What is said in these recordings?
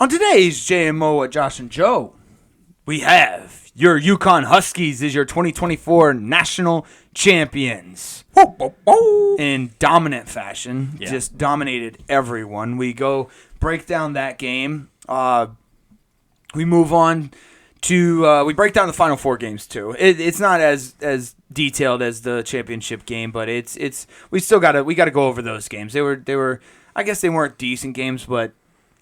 On today's JMO at Josh and Joe, we have your UCONN Huskies is your 2024 national champions. In dominant fashion, just dominated everyone. We go break down that game. We move on to we break down the Final Four games too. It's not as detailed as the championship game, but we gotta go over those games. They were I guess they weren't decent games, but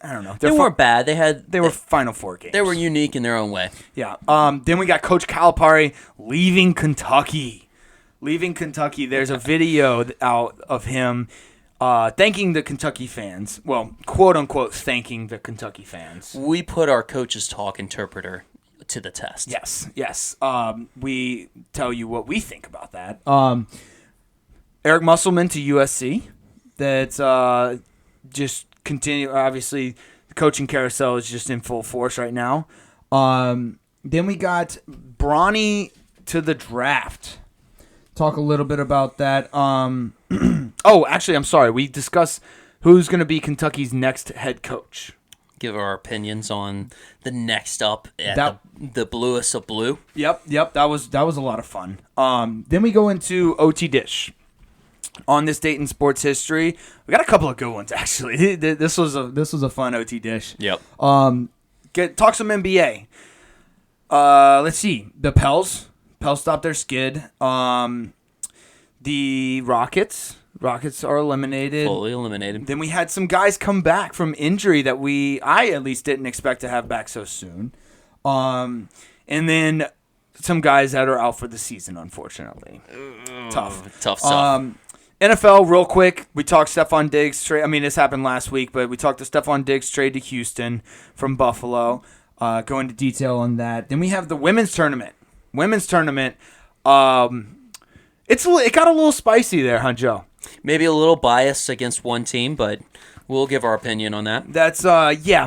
I don't know. They weren't bad. They were Final Four games. They were unique in their own way. Yeah. Then we got Coach Calipari leaving Kentucky. There's a video out of him thanking the Kentucky fans. Well, quote unquote, thanking the Kentucky fans. We put our coach's talk interpreter to the test. Yes. We tell you what we think about that. Eric Musselman to USC. That's just continue. Obviously, the coaching carousel is just in full force right now. Then we got Bronny to the draft. Talk a little bit about that. Actually, I'm sorry. We discussed who's going to be Kentucky's next head coach. Give our opinions on the next up at the bluest of blue. Yep. That was a lot of fun. Then we go into OTDISH. On this date in sports history, we got a couple of good ones actually. This was a fun OTDISH. Yep. Talk some NBA. Let's see. The Pels stopped their skid. The Rockets are eliminated. Fully eliminated. Then we had some guys come back from injury that I at least didn't expect to have back so soon. And then some guys that are out for the season, unfortunately. Tough stuff. NFL, real quick, we talked Stephon Diggs trade. I mean, this happened last week, but we talked to Stephon Diggs trade to Houston from Buffalo. Go into detail on that. Then we have the women's tournament. It got a little spicy there, huh, Joe? Maybe a little biased against one team, but we'll give our opinion on that. That's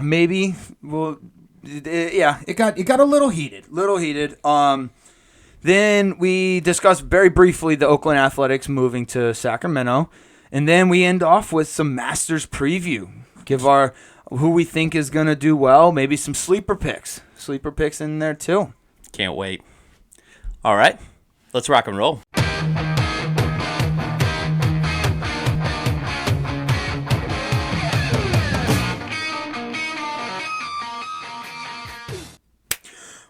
maybe. Well, it got a little heated. Then we discussed very briefly the Oakland Athletics moving to Sacramento. And then we end off with some Masters preview. Give our who we think is going to do well, maybe some sleeper picks. Sleeper picks in there too. Can't wait. All right, let's rock and roll.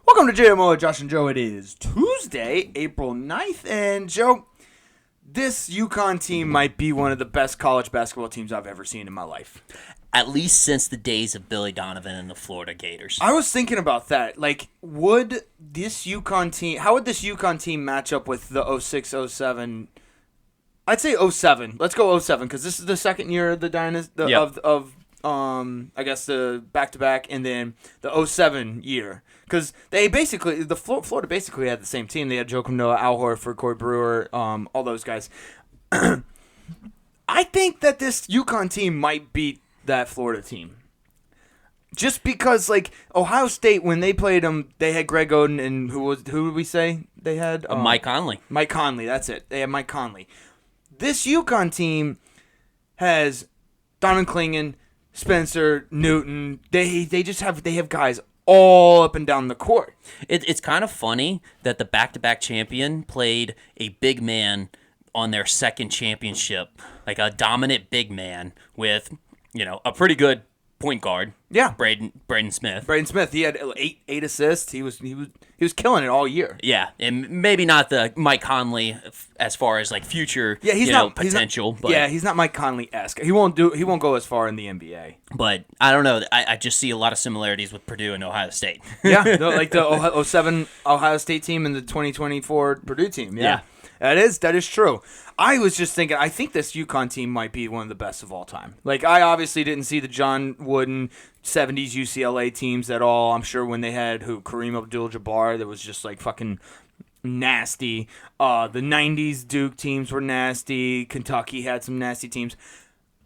Welcome to JMO, Josh and Joe. It is Tuesday, April 9th, and Joe, this UConn team might be one of the best college basketball teams I've ever seen in my life. At least since the days of Billy Donovan and the Florida Gators. I was thinking about that. Like, how would this UConn team match up with the 06-07? I'd say 07. Let's go 07, because this is the second year of the Dynasty I guess the back-to-back, and then the 07 year. Because they basically, Florida basically had the same team. They had Joakim Noah, Al Horford, Corey Brewer, all those guys. I think that this UConn team might beat that Florida team. Just because, like, Ohio State, when they played them, they had Greg Oden and who did we say they had? Mike Conley. Mike Conley, that's it. They had Mike Conley. This UConn team has Donovan Clingan, Spencer, Newton. They have guys all up and down the court. It's kind of funny that the back-to-back champion played a big man on their second championship, like a dominant big man with, a pretty good point guard. Yeah, Braden Smith. He had eight assists. He was killing it all year. Yeah, and maybe not the Mike Conley as far as like future. Yeah, he's not potential. But he's not Mike Conley-esque. He won't go as far in the NBA. But I don't know. I just see a lot of similarities with Purdue and Ohio State. Yeah, like the 07 Ohio State team and the 2024 Purdue team. Yeah. That is true. I was just thinking, I think this UConn team might be one of the best of all time. Like, I obviously didn't see the John Wooden 70s UCLA teams at all. I'm sure when they had Kareem Abdul-Jabbar, that was just like fucking nasty. The 90s Duke teams were nasty. Kentucky had some nasty teams.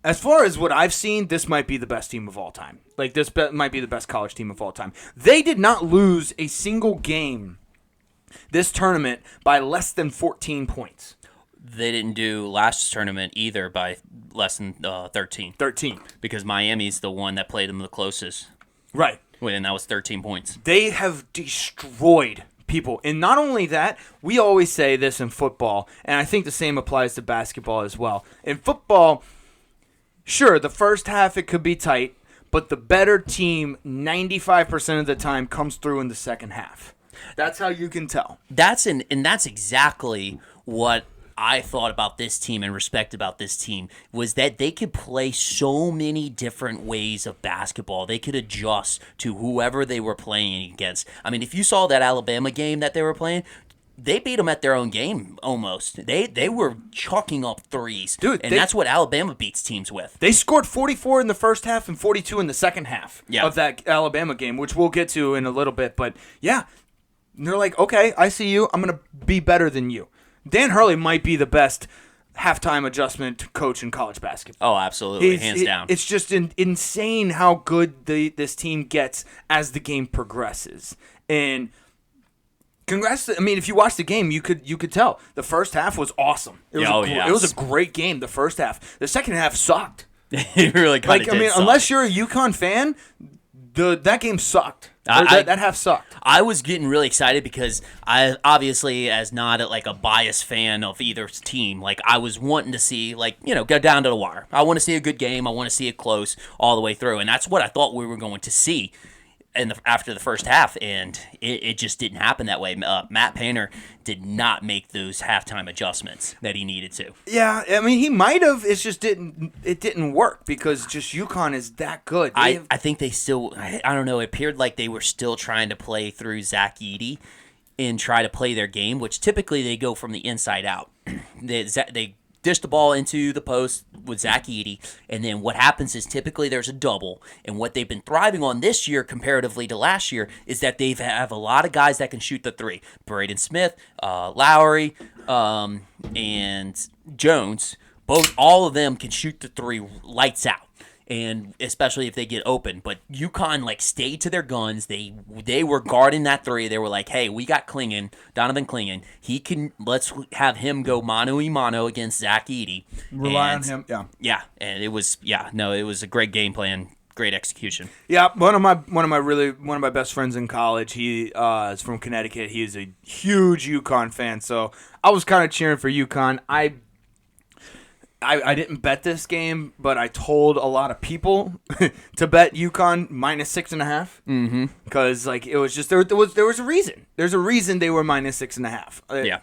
As far as what I've seen, this might be the best team of all time. Like, this might be the best college team of all time. They did not lose a single game this tournament by less than 14 points. They didn't do last tournament either by less than 13. 13. Because Miami's the one that played them the closest Right. And that was 13 points. They have destroyed people. And not only that, we always say this in football, and I think the same applies to basketball as well. In football, sure, the first half it could be tight, but the better team 95% of the time comes through in the second half. That's how you can tell. That's exactly what I thought about this team and respect about this team, was that they could play so many different ways of basketball. They could adjust to whoever they were playing against. I mean, if you saw that Alabama game that they were playing, they beat them at their own game almost. They were chalking up threes. Dude, and that's what Alabama beats teams with. They scored 44 in the first half and 42 in the second half of that Alabama game, which we'll get to in a little bit. But, yeah, they're like, okay, I see you. I'm going to be better than you. Dan Hurley might be the best halftime adjustment coach in college basketball. Oh, absolutely. Hands down. It's just insane how good this team gets as the game progresses. And congrats. I mean, if you watch the game, you could tell. The first half was awesome. It was a great game, the first half. The second half sucked. It really kind of did suck. Unless you're a UConn fan, that game sucked. That half sucked. I was getting really excited because I obviously, as not like a biased fan of either team, like I was wanting to see, like, you know, go down to the wire. I want to see a good game. I want to see it close all the way through, and that's what I thought we were going to see after the first half, and it just didn't happen that way. Matt Painter did not make those halftime adjustments that he needed to. Yeah, I mean, he might have. It just didn't work because just UConn is that good. I think they still, I don't know, it appeared like they were still trying to play through Zach Edey and try to play their game, which typically they go from the inside out. They dish the ball into the post with Zach Edey, and then what happens is typically there's a double, and what they've been thriving on this year comparatively to last year is that they have a lot of guys that can shoot the three. Braden Smith, Lowry, and Jones, all of them can shoot the three lights out. And especially if they get open. But UConn, like, stayed to their guns. They were guarding that three. They were like, hey, we got Donovan Clingan. Let's have him go mano-a-mano against Zach Edey. Rely on him, yeah. Yeah, and it was a great game plan, great execution. Yeah, one of my best friends in college, he is from Connecticut. He is a huge UConn fan, so I was kind of cheering for UConn. I didn't bet this game, but I told a lot of people to bet UConn minus 6.5. Mm-hmm. Because like it was just there was a reason. There's a reason they were minus 6.5. Yeah,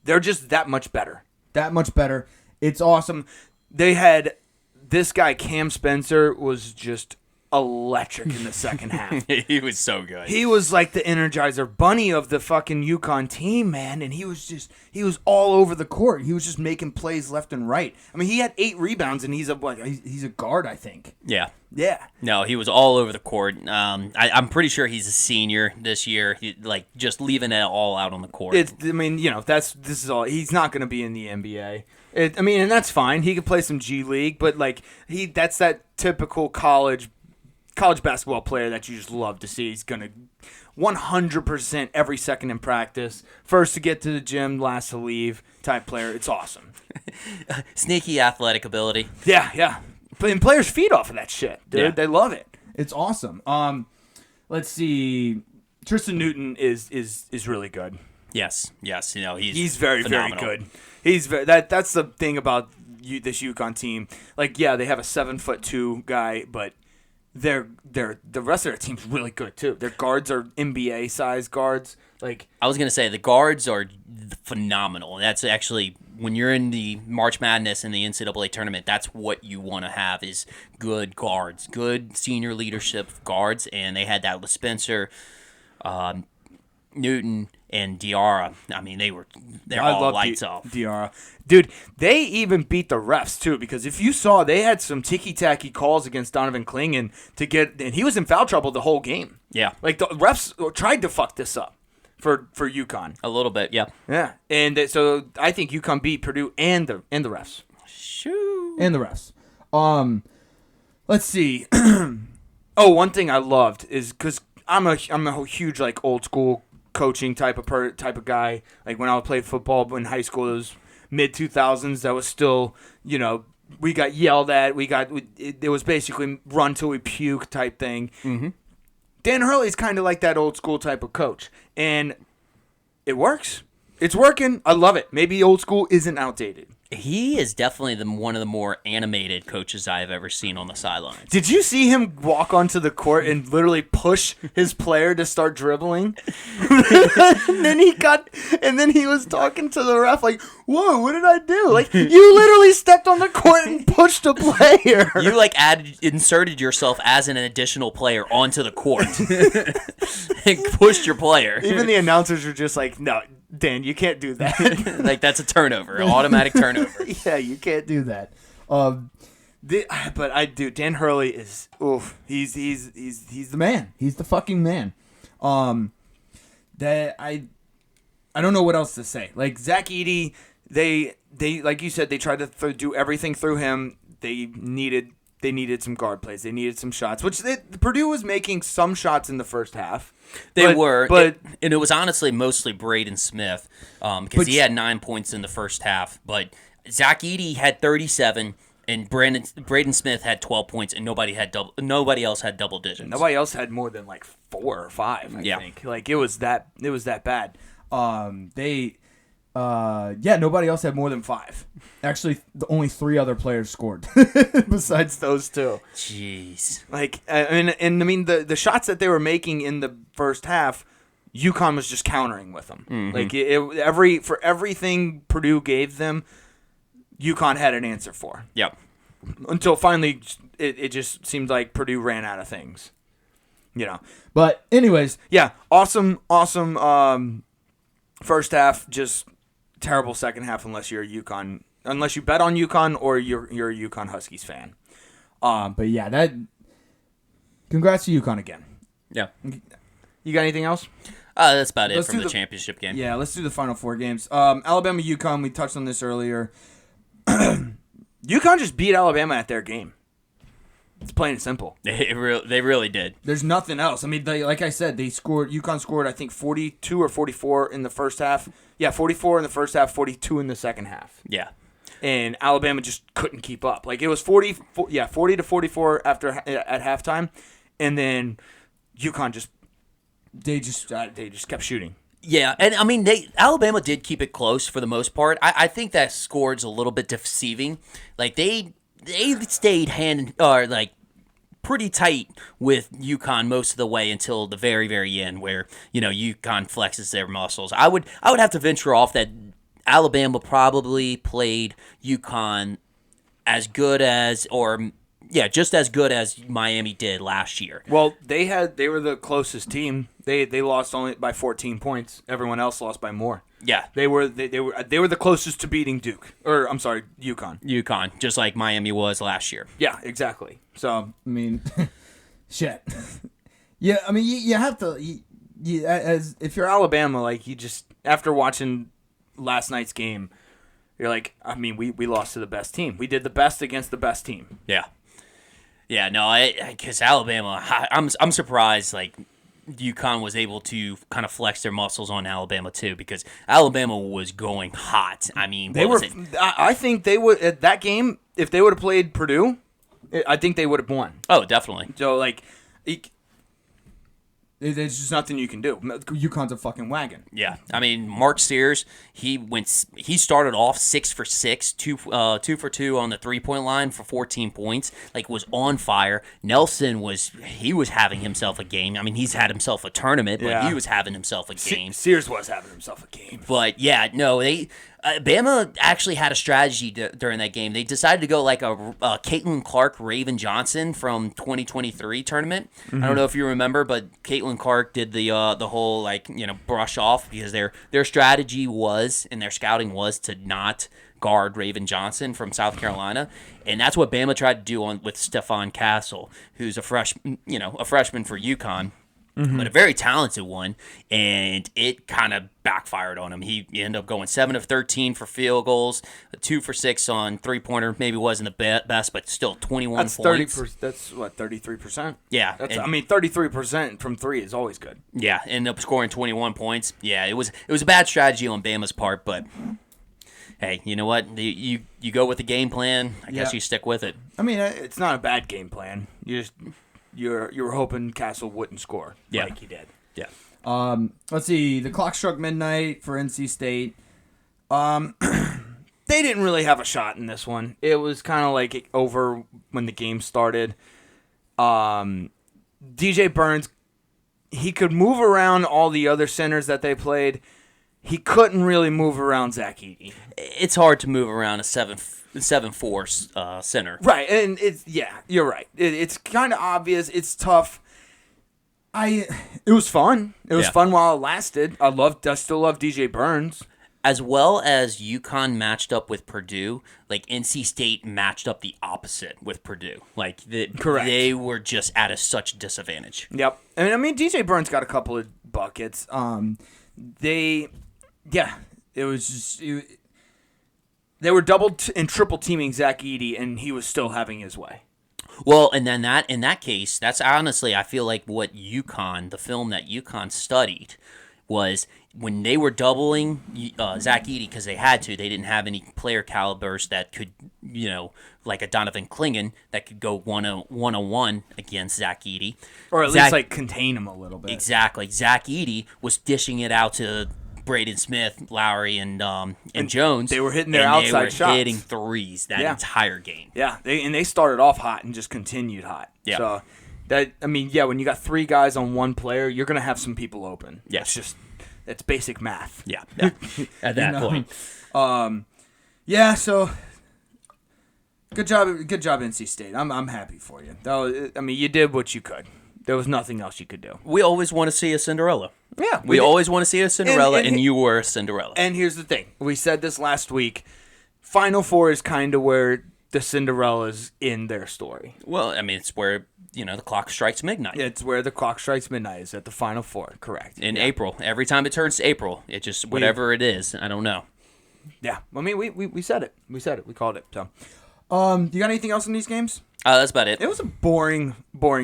they're just that much better. That much better. It's awesome. They had this guy Cam Spencer was just electric in the second half. He was so good. He was like the Energizer Bunny of the fucking UConn team, man, and he was all over the court. He was just making plays left and right. I mean, he had 8 rebounds, and he's a guard, I think. Yeah. Yeah. No, he was all over the court. I'm pretty sure he's a senior this year. Just leaving it all out on the court. This is all. He's not going to be in the NBA. And that's fine. He could play some G League, but like that's that typical college basketball player that you just love to see. He's going to 100% every second in practice. First to get to the gym, last to leave type player. It's awesome. Sneaky athletic ability. Yeah. And players feed off of that shit, dude. Yeah. They love it. It's awesome. Let's see. Tristan Newton is really good. Yes. He's very, phenomenal. very good. He's that's the thing about this UConn team. Like, yeah, they have a 7'2" guy, but the rest of their team's really good too. Their guards are NBA size guards. Like, I was gonna say, the guards are phenomenal. That's actually, when you're in the March Madness and the NCAA tournament, that's what you want to have is good guards, good senior leadership guards, and they had that with Spencer, Newton, and Diarra. I mean, they're all lights off. Diarra. Dude, they even beat the refs too, because if you saw, they had some ticky-tacky calls against Donovan Clingan and he was in foul trouble the whole game. Yeah. Like, the refs tried to fuck this up for UConn. A little bit, yeah. Yeah. And so I think UConn beat Purdue and the refs. Shoo. And the refs. Let's see. One thing I loved is, because I'm a huge, like, old school coaching type of guy. Like, when I played football in high school, it was mid-2000s. That was still, we got yelled at. It was basically run till we puke type thing. Mm-hmm. Dan Hurley's kind of like that old school type of coach, and it works. It's working. I love it. Maybe old school isn't outdated. He is definitely one of the more animated coaches I have ever seen on the sidelines. Did you see him walk onto the court and literally push his player to start dribbling? and then he was talking to the ref like, "Whoa, what did I do?" Like, you literally stepped on the court and pushed a player. You like inserted yourself as an additional player onto the court and pushed your player. Even the announcers were just like, "No, Dan, you can't do that." Like, that's a turnover, an automatic turnover. Yeah, you can't do that. Dan Hurley is he's the man. He's the fucking man. That I don't know what else to say. Like Zach Edey, they like you said, they tried to do everything through him. They needed some guard plays. They needed some shots, which Purdue was making some shots in the first half. It was honestly mostly Braden Smith because he had 9 points in the first half. But Zach Edey had 37, and Braden Smith had 12 points, and nobody else had double digits. Nobody else had more than like 4 or 5. I think like it was that bad. Nobody else had more than 5. Actually, only 3 other players scored besides those 2. Jeez. Like, the shots that they were making in the first half, UConn was just countering with them. Mm-hmm. Like for everything Purdue gave them, UConn had an answer for. Yep. Until finally, it just seemed like Purdue ran out of things. But anyways, yeah, awesome. First half, just terrible second half unless you bet on UConn or you're a UConn Huskies fan. But yeah, congrats to UConn again. Yeah. You got anything else? That's about it from the championship game. Yeah, let's do the Final Four games. Alabama, UConn, we touched on this earlier. UConn just beat Alabama at their game. It's plain and simple. They really did. There's nothing else. I mean, like I said, UConn scored, I think, 42 or 44 in the first half. Yeah, 44 in the first half, 42 in the second half. Yeah. And Alabama just couldn't keep up. Like, it was 40 to 44 at halftime, and then UConn just kept shooting. Yeah, and I mean, Alabama did keep it close for the most part. I think that score's a little bit deceiving. Like, they stayed pretty tight with UConn most of the way until the very, very end, where UConn flexes their muscles. I would have to venture off that Alabama probably played UConn as good as, just as good as Miami did last year. Well, they were the closest team. They lost only by 14 points. Everyone else lost by more. Yeah, they were the closest to beating UConn. UConn, just like Miami was last year. Yeah, exactly. So I mean, shit. Yeah, I mean, you have to. As if you're Alabama, like, you just, after watching last night's game, you're like, I mean, we lost to the best team. We did the best against the best team. Yeah. Yeah, no, because Alabama, I'm surprised, like, UConn was able to kind of flex their muscles on Alabama too, because Alabama was going hot. I mean, I think they would, at that game, if they would have played Purdue, I think they would have won. Oh, definitely. So, like, there's just nothing you can do. UConn's a fucking wagon. Yeah, I mean, Mark Sears, he started off 6 for 6, 2 for 2 on the 3-point line for 14 points. Like, was on fire. Nelson was having himself a game. I mean, he's had himself a tournament, but he was having himself a game. Sears was having himself a game. But yeah, no, Bama actually had a strategy during that game. They decided to go like a Caitlin Clark, Raven Johnson from 2023 tournament. Mm-hmm. I don't know if you remember, but Caitlin Clark did the whole brush off, because their strategy was, and their scouting was, to not guard Raven Johnson from South Carolina, and that's what Bama tried to do with Stephon Castle, who's a freshman for UConn. Mm-hmm. But a very talented one, and it kind of backfired on him. He ended up going 7 of 13 for field goals, 2 for 6 on three-pointer. Maybe wasn't the best, but still 21 points. That's what, 33%? Yeah. 33% from 3 is always good. Yeah, ended up scoring 21 points. Yeah, it was a bad strategy on Bama's part, but hey, you know what? You go with the game plan. I guess you stick with it. I mean, it's not a bad game plan. you were hoping Castle wouldn't score like he did. Yeah. Let's see. The clock struck midnight for NC State. They didn't really have a shot in this one. It was kind of like over when the game started. DJ Burns, he could move around all the other centers that they played. He couldn't really move around Zach Edey. It's hard to move around a 7'4" center. Right, and you're right. It's kind of obvious. It's tough. It was fun. It was fun while it lasted. I still love DJ Burns. As well as UConn matched up with Purdue, like NC State matched up the opposite with Purdue. Like Correct. They were just at such disadvantage. Yep. And I mean, DJ Burns got a couple of buckets. It was just they were double and triple teaming Zach Edey, and he was still having his way. Well, and then in that case, that's honestly, I feel like what UConn, the film that UConn studied, was when they were doubling Zach Edey, because they had to. They didn't have any player calibers that could, like a Donovan Clingan that could go one-on-one against Zach Edey. Or at least like contain him a little bit. Exactly. Zach Edey was dishing it out to Braden Smith, Lowry, and Jones. They were hitting their outside shots. They were hitting threes that entire game. Yeah, they started off hot and just continued hot. Yeah. So when you got three guys on one player, you're gonna have some people open. Yeah. It's basic math. Yeah. At that point. So good job, NC State. I'm happy for you. You did what you could. There was nothing else you could do. We always want to see a Cinderella. Yeah, we always want to see a Cinderella, and you were a Cinderella. And here's the thing: we said this last week. Final Four is kind of where the Cinderellas in their story. Well, I mean, it's where the clock strikes midnight. It's where the clock strikes midnight is at the Final Four. Correct. In April, every time it turns April, it just whatever it is. I don't know. Yeah, I mean, we said it. We said it. We called it. So, you got anything else in these games? That's about it. It was a boring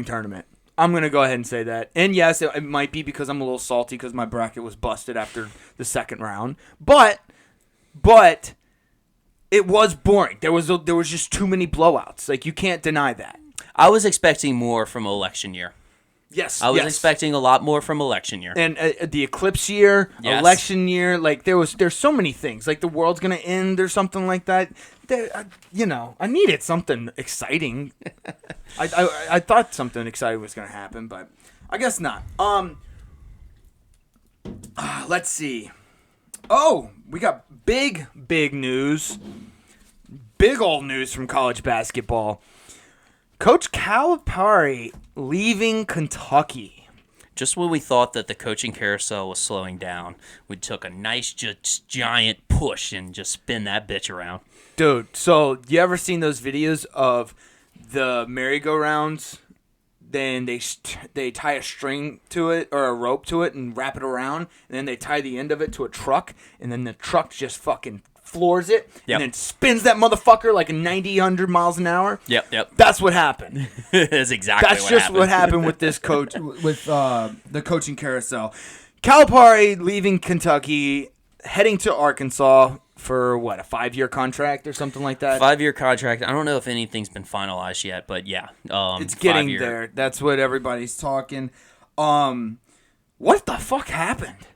tournament. I'm going to go ahead and say that. And yes, it might be because I'm a little salty because my bracket was busted after the second round. But it was boring. There was just too many blowouts. Like, you can't deny that. I was expecting more from election year. Yes. I was expecting a lot more from election year. And the eclipse year, election year, like there's so many things. Like the world's going to end or something like that. I needed something exciting. I thought something exciting was going to happen, but I guess not. Let's see. Oh, we got big news. Big old news from college basketball. Coach Calipari leaving Kentucky. Just when we thought that the coaching carousel was slowing down, we took a nice giant push and just spin that bitch around. Dude, so you ever seen those videos of the merry-go-rounds? Then they tie a string to it or a rope to it and wrap it around, and then they tie the end of it to a truck, and then the truck just fucking floors it, and then spins that motherfucker like 90, 100 miles an hour. Yep. That's what happened. That's exactly what happened. That's just what happened with this coach, with the coaching carousel. Calipari leaving Kentucky, heading to Arkansas for, what, a 5-year contract or something like that? 5-year contract. I don't know if anything's been finalized yet, but yeah. It's getting there. That's what everybody's talking. What the fuck happened?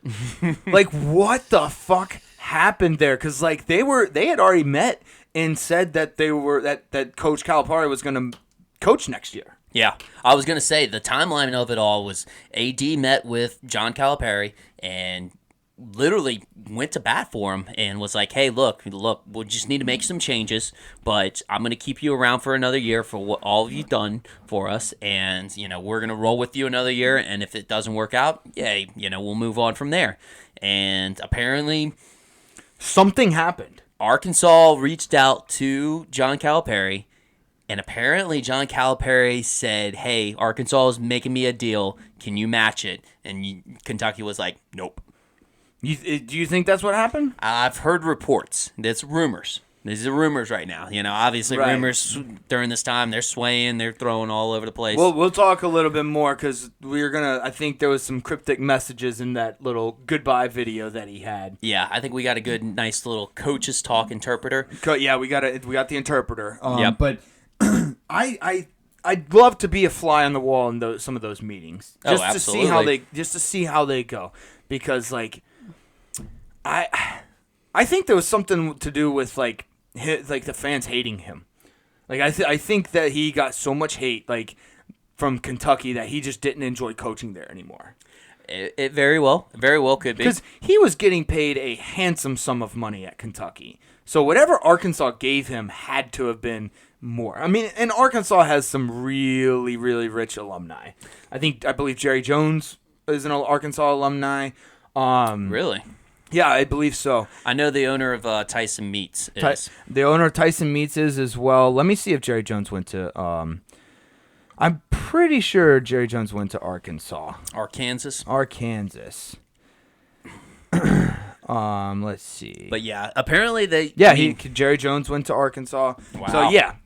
Like, what the fuck happened there? Because, like, they had already met and said that that Coach Calipari was going to coach next year. Yeah. I was going to say, the timeline of it all was AD met with John Calipari and literally went to bat for him and was like, hey, look, we'll just need to make some changes, but I'm going to keep you around for another year for what all you've done for us, and, we're going to roll with you another year, and if it doesn't work out, yay, we'll move on from there. And apparently something happened. Arkansas reached out to John Calipari, and apparently John Calipari said, hey, Arkansas is making me a deal. Can you match it? And Kentucky was like, nope. Do you think that's what happened? I've heard reports. That's rumors. These are rumors right now. Obviously rumors during this time, they're swaying, they're throwing all over the place. Well, we'll talk a little bit more because I think there was some cryptic messages in that little goodbye video that he had. Yeah, I think we got a good, nice little coaches talk interpreter. Yeah, we got the interpreter. Yep. But I I'd love to be a fly on the wall in some of those meetings, Oh, just to absolutely. see how they go, because like I think there was something to do with like the fans hating him. Like I think that he got so much hate like from Kentucky that he just didn't enjoy coaching there anymore. It very well could be. Because he was getting paid a handsome sum of money at Kentucky. So whatever Arkansas gave him had to have been more. I mean, and Arkansas has some really, really rich alumni. I believe Jerry Jones is an Arkansas alumni. Really? Yeah, I believe so. I know the owner of Tyson Meats is. The owner of Tyson Meats is as well. Let me see if Jerry Jones went to... I'm pretty sure Jerry Jones went to Arkansas. Arkansas. Let's see. But yeah, apparently they. Yeah, I mean, Jerry Jones went to Arkansas. Wow. So yeah,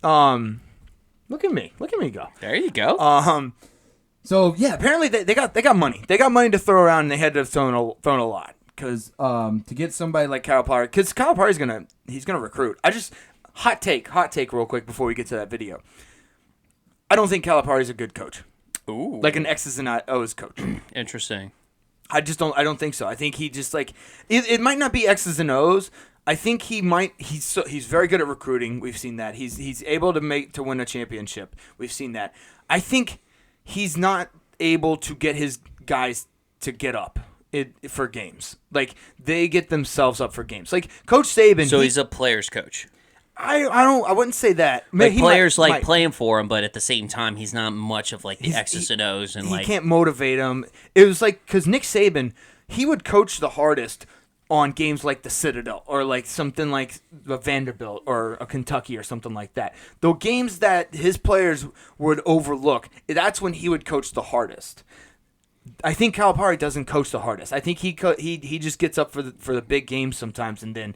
look at me go. There you go. So yeah, Apparently they got money. They got money to throw around, and they had to have thrown a lot. because to get somebody like Calipari, because Calipari's gonna recruit. Hot take real quick before we get to that video. I don't think Calipari's a good coach. Ooh. Like an X's and O's coach. Interesting. I don't think so. I think he just like it might not be X's and O's. I think he's very good at recruiting. We've seen that. He's able to win a championship. We've seen that. I think he's not able to get his guys to get up for games. Like they get themselves up for games. Like Coach Saban. So he's a player's coach. I wouldn't say that. Like players like playing for him, but at the same time, he's not much of like the X's and O's, and he can't motivate them. It was like because Nick Saban, he would coach the hardest on games like the Citadel or like something like the Vanderbilt or a Kentucky or something like that. The games that his players would overlook, that's when he would coach the hardest. I think Calipari doesn't coach the hardest. I think he just gets up for the big games sometimes, and then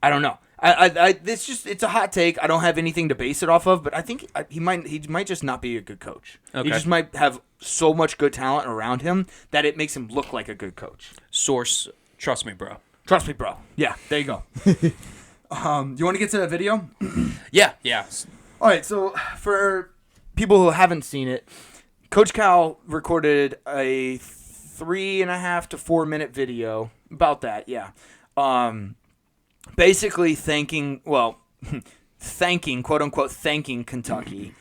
I don't know. It's a hot take. I don't have anything to base it off of, but I think he might just not be a good coach. Okay. He just might have so much good talent around him that it makes him look like a good coach. Source, trust me, bro. Trust me, bro. Yeah, there you go. You want to get to that video? Yeah. All right, so for people who haven't seen it, Coach Cal recorded a 3.5 to 4 minute video about that. Yeah. Basically thanking, quote unquote, thanking Kentucky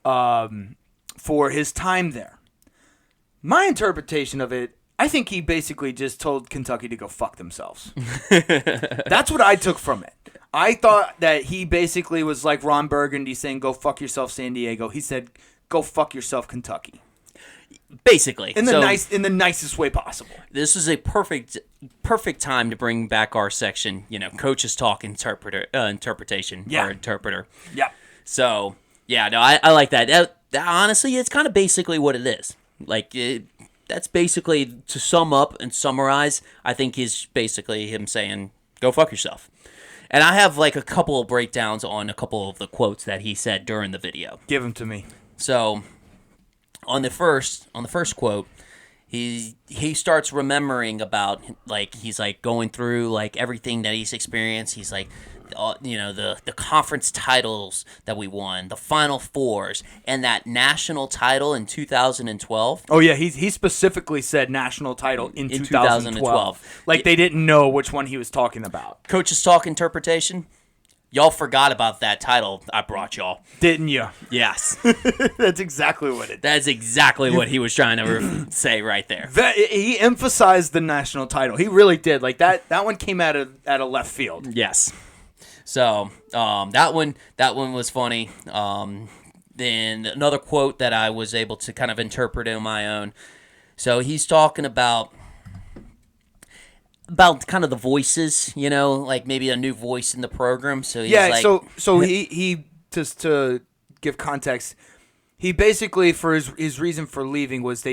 for his time there. My interpretation of it, I think he basically just told Kentucky to go fuck themselves. That's what I took from it. I thought that he basically was like Ron Burgundy saying, go fuck yourself, San Diego. He said, go fuck yourself, Kentucky. Basically. In the nicest way possible. This is a perfect time to bring back our section, coaches talk interpretation Yeah. or interpreter. Yeah. So, yeah, no, I like that. That. Honestly, it's kind of basically what it is. Like, that's basically, to sum up and summarize, I think is basically him saying, go fuck yourself. And I have like a couple of breakdowns on a couple of the quotes that he said during the video. Give them to me. So, on the first quote, he starts remembering about, like, he's like going through like everything that he's experienced. He's like, the conference titles that we won, the Final Fours, and that national title in 2012. Oh yeah, he specifically said national title in 2012. Like they didn't know which one he was talking about. Coaches talk interpretation. Y'all forgot about that title I brought y'all. Didn't you? Yes. That's exactly what it did. That's exactly what he was trying to say right there. He emphasized the national title. He really did. Like that one came out of left field. Yes. So that one was funny. Then another quote that I was able to kind of interpret on my own. So he's talking about kind of the voices, like maybe a new voice in the program. So he's like, so he just to give context, he basically for his reason for leaving was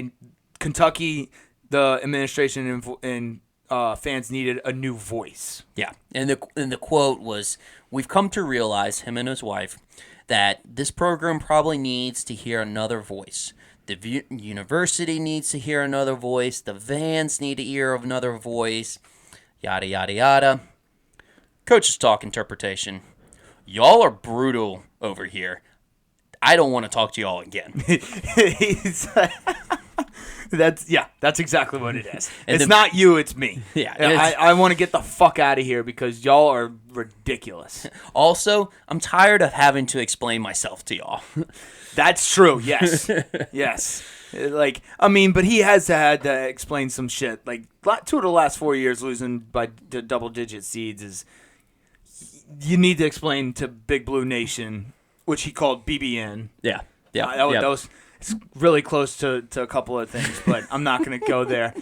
Kentucky, the administration and fans needed a new voice. Yeah, and the quote was, "We've come to realize, him and his wife, that this program probably needs to hear another voice. The university needs to hear another voice. The fans need to hear another voice. Yada yada yada." Coaches talk interpretation. Y'all are brutal over here. I don't want to talk to y'all again. He's, that's exactly what it is. And It's not you, it's me. Yeah, I want to get the fuck out of here because y'all are ridiculous. Also, I'm tired of having to explain myself to y'all. That's true. Yes. Yes. Like, I mean, but he has had to explain some shit. Like, 2 of the last 4 years losing by double-digit seeds is... You need to explain to Big Blue Nation, which he called BBN. Yeah. That was it's really close to a couple of things, but I'm not going to go there.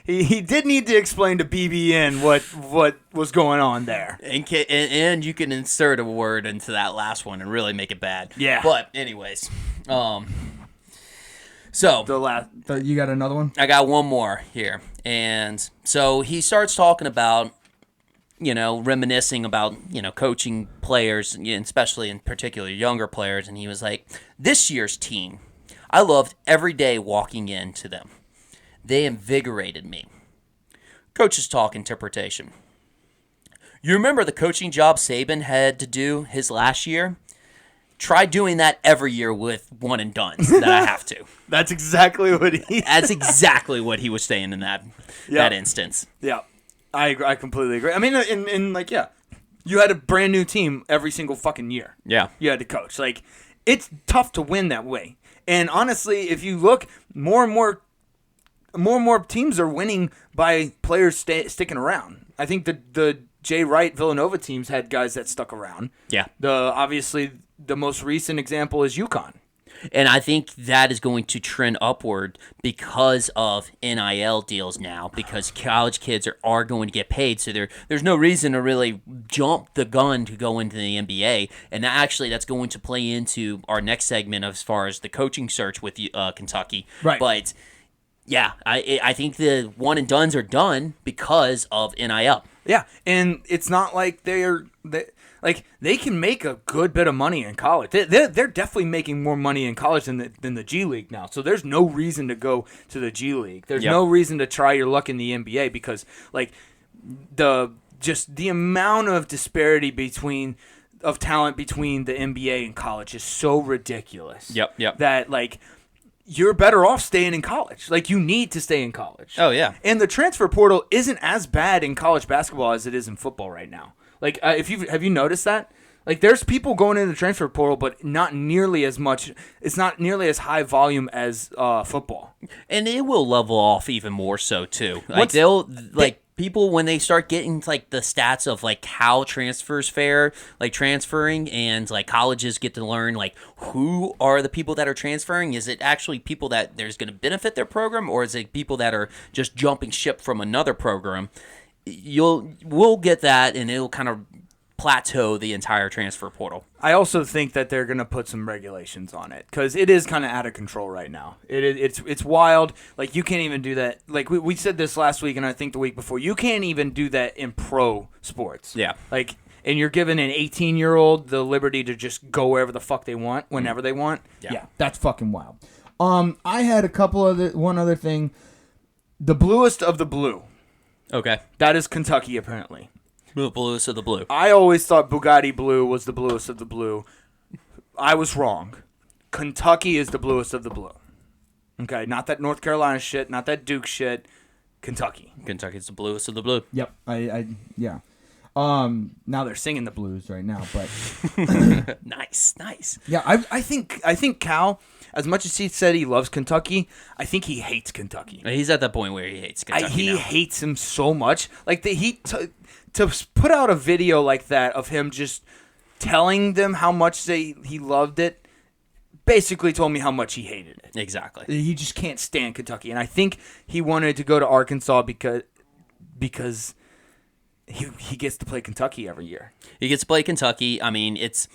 he did need to explain to BBN what was going on there. And you can insert a word into that last one and really make it bad. Yeah. But anyways, so You got another one? I got one more here. And so he starts talking about, reminiscing about, coaching players, and especially in particular younger players. And he was like, this year's team, I loved every day walking into them. They invigorated me. Coach's talk interpretation. You remember the coaching job Saban had to do his last year? Try doing that every year with one and dones that I have to. That's exactly what he... That's exactly what he was saying in that instance. Yeah. I completely agree. I mean, you had a brand new team every single fucking year. Yeah. You had to coach. Like, it's tough to win that way. And honestly, if you look, more and more teams are winning by players sticking around. I think the Jay Wright Villanova teams had guys that stuck around. Yeah. Obviously, the most recent example is UConn. And I think that is going to trend upward because of NIL deals now, because college kids are going to get paid. So there's no reason to really jump the gun to go into the NBA. And that's going to play into our next segment as far as the coaching search with Kentucky. Right. But, yeah, I think the one and dones are done because of NIL. Yeah, and it's not like they can make a good bit of money in college. They're definitely making more money in college than the G League now. So there's no reason to go to the G League. There's no reason to try your luck in the NBA because the amount of disparity of talent between the NBA and college is so ridiculous. Yep. That you're better off staying in college. You need to stay in college. Oh, yeah. And the transfer portal isn't as bad in college basketball as it is in football right now. Have you noticed that? There's people going in the transfer portal, but not nearly as much. It's not nearly as high volume as football. And it will level off even more so, too. People, when they start getting the stats of how transfers fare, transferring, and colleges get to learn who are the people that are transferring. Is it actually people that there's going to benefit their program, or is it people that are just jumping ship from another program? We'll get that, and it'll kind of plateau the entire transfer portal. I also think that they're going to put some regulations on it because it is kind of out of control right now. It's wild. You can't even do that. We said this last week, and I think the week before. You can't even do that in pro sports. Yeah. And you're giving an 18-year-old the liberty to just go wherever the fuck they want, whenever they want. Yeah, that's fucking wild. I had one other thing. The bluest of the blue. Okay. That is Kentucky, apparently. The bluest of the blue. I always thought Bugatti blue was the bluest of the blue. I was wrong. Kentucky is the bluest of the blue. Okay, not that North Carolina shit, not that Duke shit. Kentucky. Kentucky's the bluest of the blue. Yep. Yeah. Now they're singing the blues right now, but Nice. Yeah, I think Cal, as much as he said he loves Kentucky, I think he hates Kentucky. He's at that point where he hates Kentucky He hates him so much. To put out a video like that of him just telling them how much he loved it, basically told me how much he hated it. Exactly. He just can't stand Kentucky, and I think he wanted to go to Arkansas because he gets to play Kentucky every year. He gets to play Kentucky. I mean, it's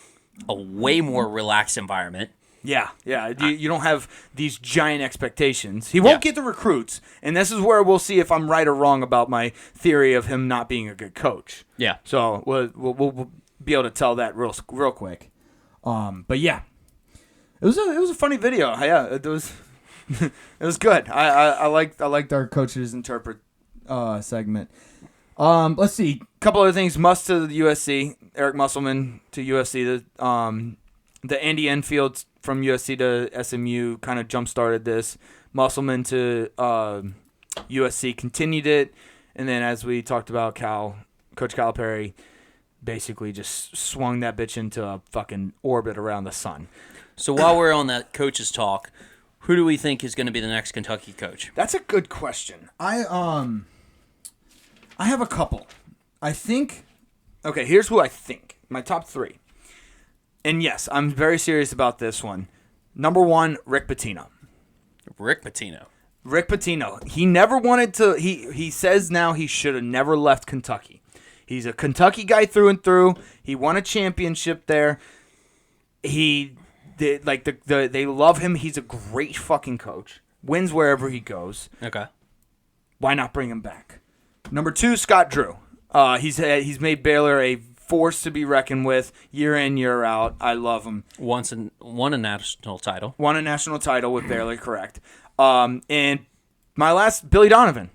a way more relaxed environment. Yeah. You don't have these giant expectations. He won't get the recruits, and this is where we'll see if I'm right or wrong about my theory of him not being a good coach. Yeah. So we'll be able to tell that real quick. But yeah, it was a funny video. Yeah, it was it was good. I liked our coaches interpret segment. Let's see. Couple other things. Muss to the USC. Eric Musselman to USC. the Andy Enfield from USC to SMU kind of jump-started this. Musselman to USC continued it. And then as we talked about, Coach Calipari basically just swung that bitch into a fucking orbit around the sun. So while we're on that coaches talk, who do we think is going to be the next Kentucky coach? That's a good question. I have a couple. I think. Okay, here's who I think. My top 3. And yes, I'm very serious about this one. Number 1, Rick Pitino. Rick Pitino. Rick Pitino. He never wanted to. He says now he should have never left Kentucky. He's a Kentucky guy through and through. He won a championship there. They love him. He's a great fucking coach. Wins wherever he goes. Okay. Why not bring him back? Number 2, Scott Drew. He's made Baylor a force to be reckoned with year in, year out. I love him. Won a national title. Won a national title with Baylor, correct. And my last, Billy Donovan.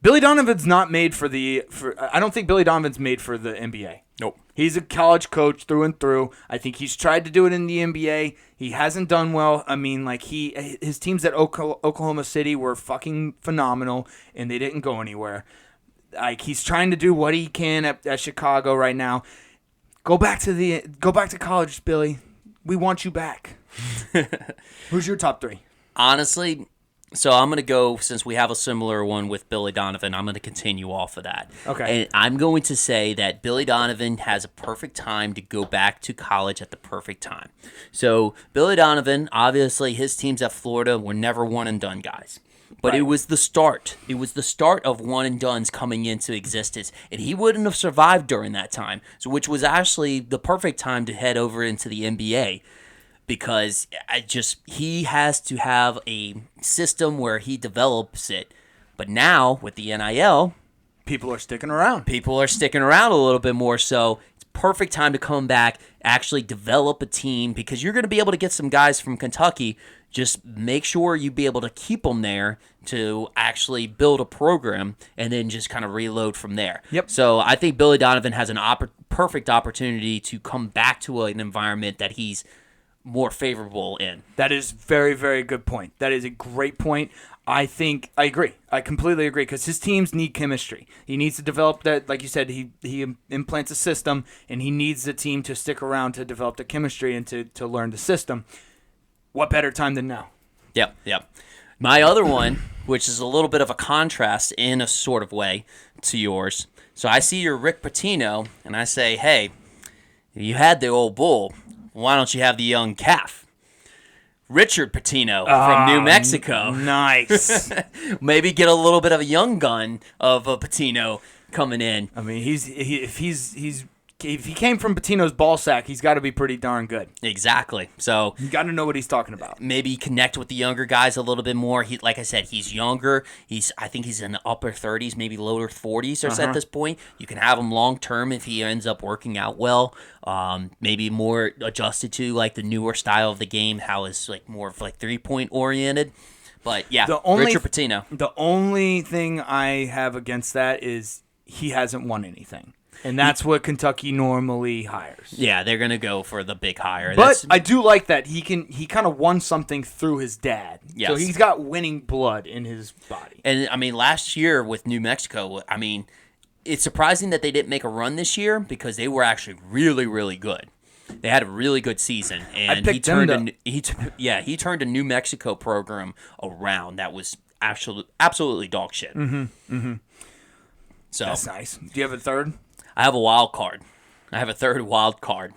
Billy Donovan's not made I don't think Billy Donovan's made for the NBA. Nope. He's a college coach through and through. I think he's tried to do it in the NBA. He hasn't done well. I mean, like his teams at Oklahoma City were fucking phenomenal, and they didn't go anywhere. Like he's trying to do what he can at Chicago right now. Go back to college, Billy. We want you back. Who's your top 3? Honestly, so I'm going to go, since we have a similar one with Billy Donovan, I'm going to continue off of that. Okay. And I'm going to say that Billy Donovan has a perfect time to go back to college at the perfect time. So Billy Donovan, obviously his teams at Florida were never one and done guys. But Right. It was the start. It was the start of one and dones coming into existence. And he wouldn't have survived during that time, so which was actually the perfect time to head over into the NBA. Because he has to have a system where he develops it. But now, with the NIL, People are sticking around. people are sticking around a little bit more. So it's perfect time to come back, actually develop a team, because you're going to be able to get some guys from Kentucky. Just make sure you be able to keep them there to actually build a program and then just kind of reload from there. Yep. So I think Billy Donovan has perfect opportunity to come back to an environment that he's more favorable in. That is very, very good point. That is a great point. I agree. I completely agree, because his teams need chemistry. He needs to develop that. Like you said, he implants a system, and he needs the team to stick around to develop the chemistry and to learn the system. What better time than now? Yep. My other one, which is a little bit of a contrast in a sort of way to yours. So I see your Rick Pitino, and I say, hey, you had the old bull. Why don't you have the young calf? Richard Pitino from New Mexico. Nice. Maybe get a little bit of a young gun of a Pitino coming in. I mean, if he came from Patino's ball sack, he's got to be pretty darn good. Exactly. So You got to know what he's talking about. maybe connect with the younger guys a little bit more. Like I said, he's younger. I think he's in the upper 30s, maybe lower 40s or at this point. You can have him long term if he ends up working out well. Maybe more adjusted to like the newer style of the game, how it's like more of like 3-point oriented. But yeah, Richard Pitino. The only thing I have against that is he hasn't won anything. And that's what Kentucky normally hires. Yeah, they're gonna go for the big hire. But I do like that he kind of won something through his dad. Yes. So he's got winning blood in his body. And I mean, last year with New Mexico, I mean, it's surprising that they didn't make a run this year because they were actually really, really good. They had a really good season, and he turned a New Mexico program around that was absolutely dog shit. So That's nice. Do you have a third? I have a wild card. I have a third wild card.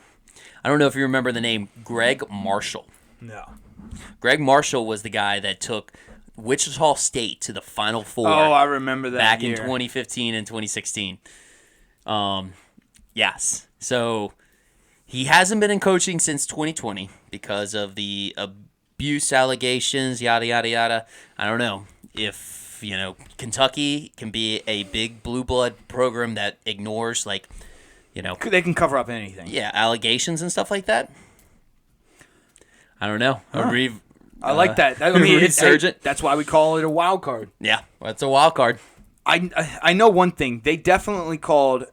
I don't know if you remember the name Greg Marshall. No. Greg Marshall was the guy that took Wichita State to the Final Four. Oh, I remember that back year. in 2015 and 2016. Yes. So he hasn't been in coaching since 2020 because of the abuse allegations, yada, yada, yada. I don't know if, Kentucky can be a big blue blood program that ignores, they can cover up anything. Yeah, allegations and stuff like that. I don't know. I like that. I mean, resurgent. That's why we call it a wild card. Yeah, that's a wild card. I know one thing. They definitely called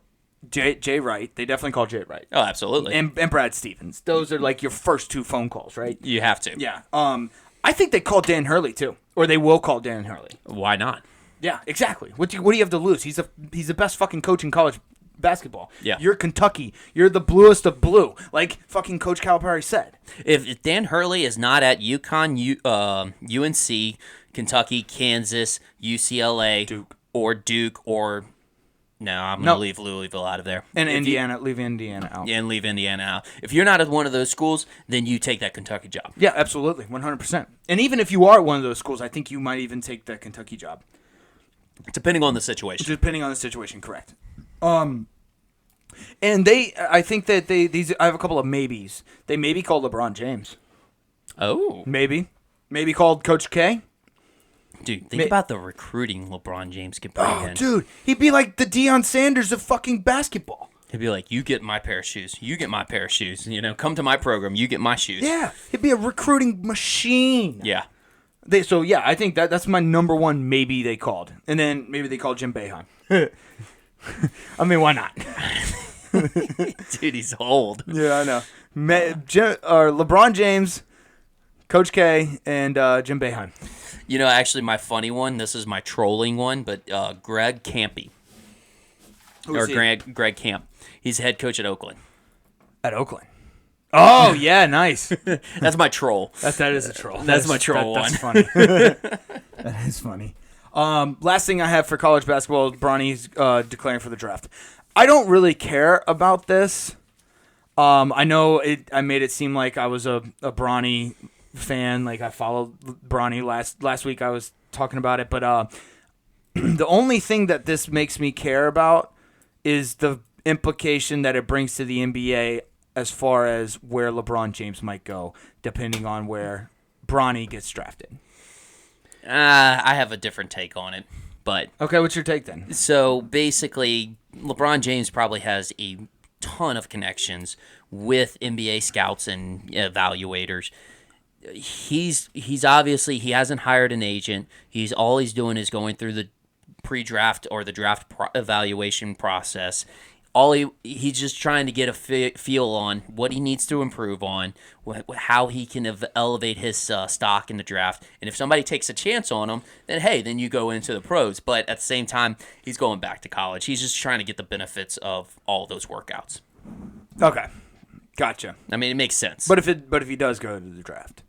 Jay Wright. They definitely call Jay Wright. Oh, absolutely. And Brad Stevens. Those are like your first 2 phone calls, right? You have to. Yeah. I think they call Dan Hurley too, or they will call Dan Hurley. Why not? Yeah, exactly. What do you have to lose? He's the best fucking coach in college basketball. Yeah. You're Kentucky. You're the bluest of blue, like fucking Coach Calipari said. If Dan Hurley is not at UConn, UNC, Kentucky, Kansas, UCLA, Duke. or no, I'm going to leave Louisville out of there. And Indiana, leave Indiana out. Yeah, and leave Indiana out. If you're not at one of those schools, then you take that Kentucky job. Yeah, absolutely, 100%. And even if you are at one of those schools, I think you might even take the Kentucky job. Depending on the situation. Depending on the situation, correct. And I think that I have a couple of maybes. They maybe call LeBron James. Oh. Maybe called Coach K. Dude, think about the recruiting LeBron James could bring in. Dude, he'd be like the Deion Sanders of fucking basketball. He'd be like, you get my pair of shoes. You get my pair of shoes. Come to my program. You get my shoes. Yeah, he'd be a recruiting machine. Yeah. I think that's my number one maybe they called. And then maybe they called Jim Boeheim. I mean, why not? Dude, he's old. Yeah, I know. LeBron James, Coach K, and Jim Boeheim. Actually, my funny one, this is my trolling one, but Greg Campy. Who's he? Greg Camp. He's head coach at Oakland. At Oakland. Oh, yeah, nice. That's my troll. That is a troll. That's my troll one. That's funny. That is funny. Last thing I have for college basketball is Bronny's declaring for the draft. I don't really care about this. I know I made it seem like I was a Bronny fan. Like I followed Bronny last week. I was talking about it, but the only thing that this makes me care about is the implication that it brings to the NBA as far as where LeBron James might go, depending on where Bronny gets drafted. I have a different take on it, but okay, what's your take then? So basically, LeBron James probably has a ton of connections with NBA scouts and evaluators. He's obviously, he hasn't hired an agent. All he's doing is going through the pre-draft or the draft evaluation process. He's just trying to get a feel on what he needs to improve on, how he can elevate his stock in the draft. And if somebody takes a chance on him, then you go into the pros. But at the same time, he's going back to college. He's just trying to get the benefits of all those workouts. Okay, gotcha. I mean, it makes sense. But if he does go to the draft,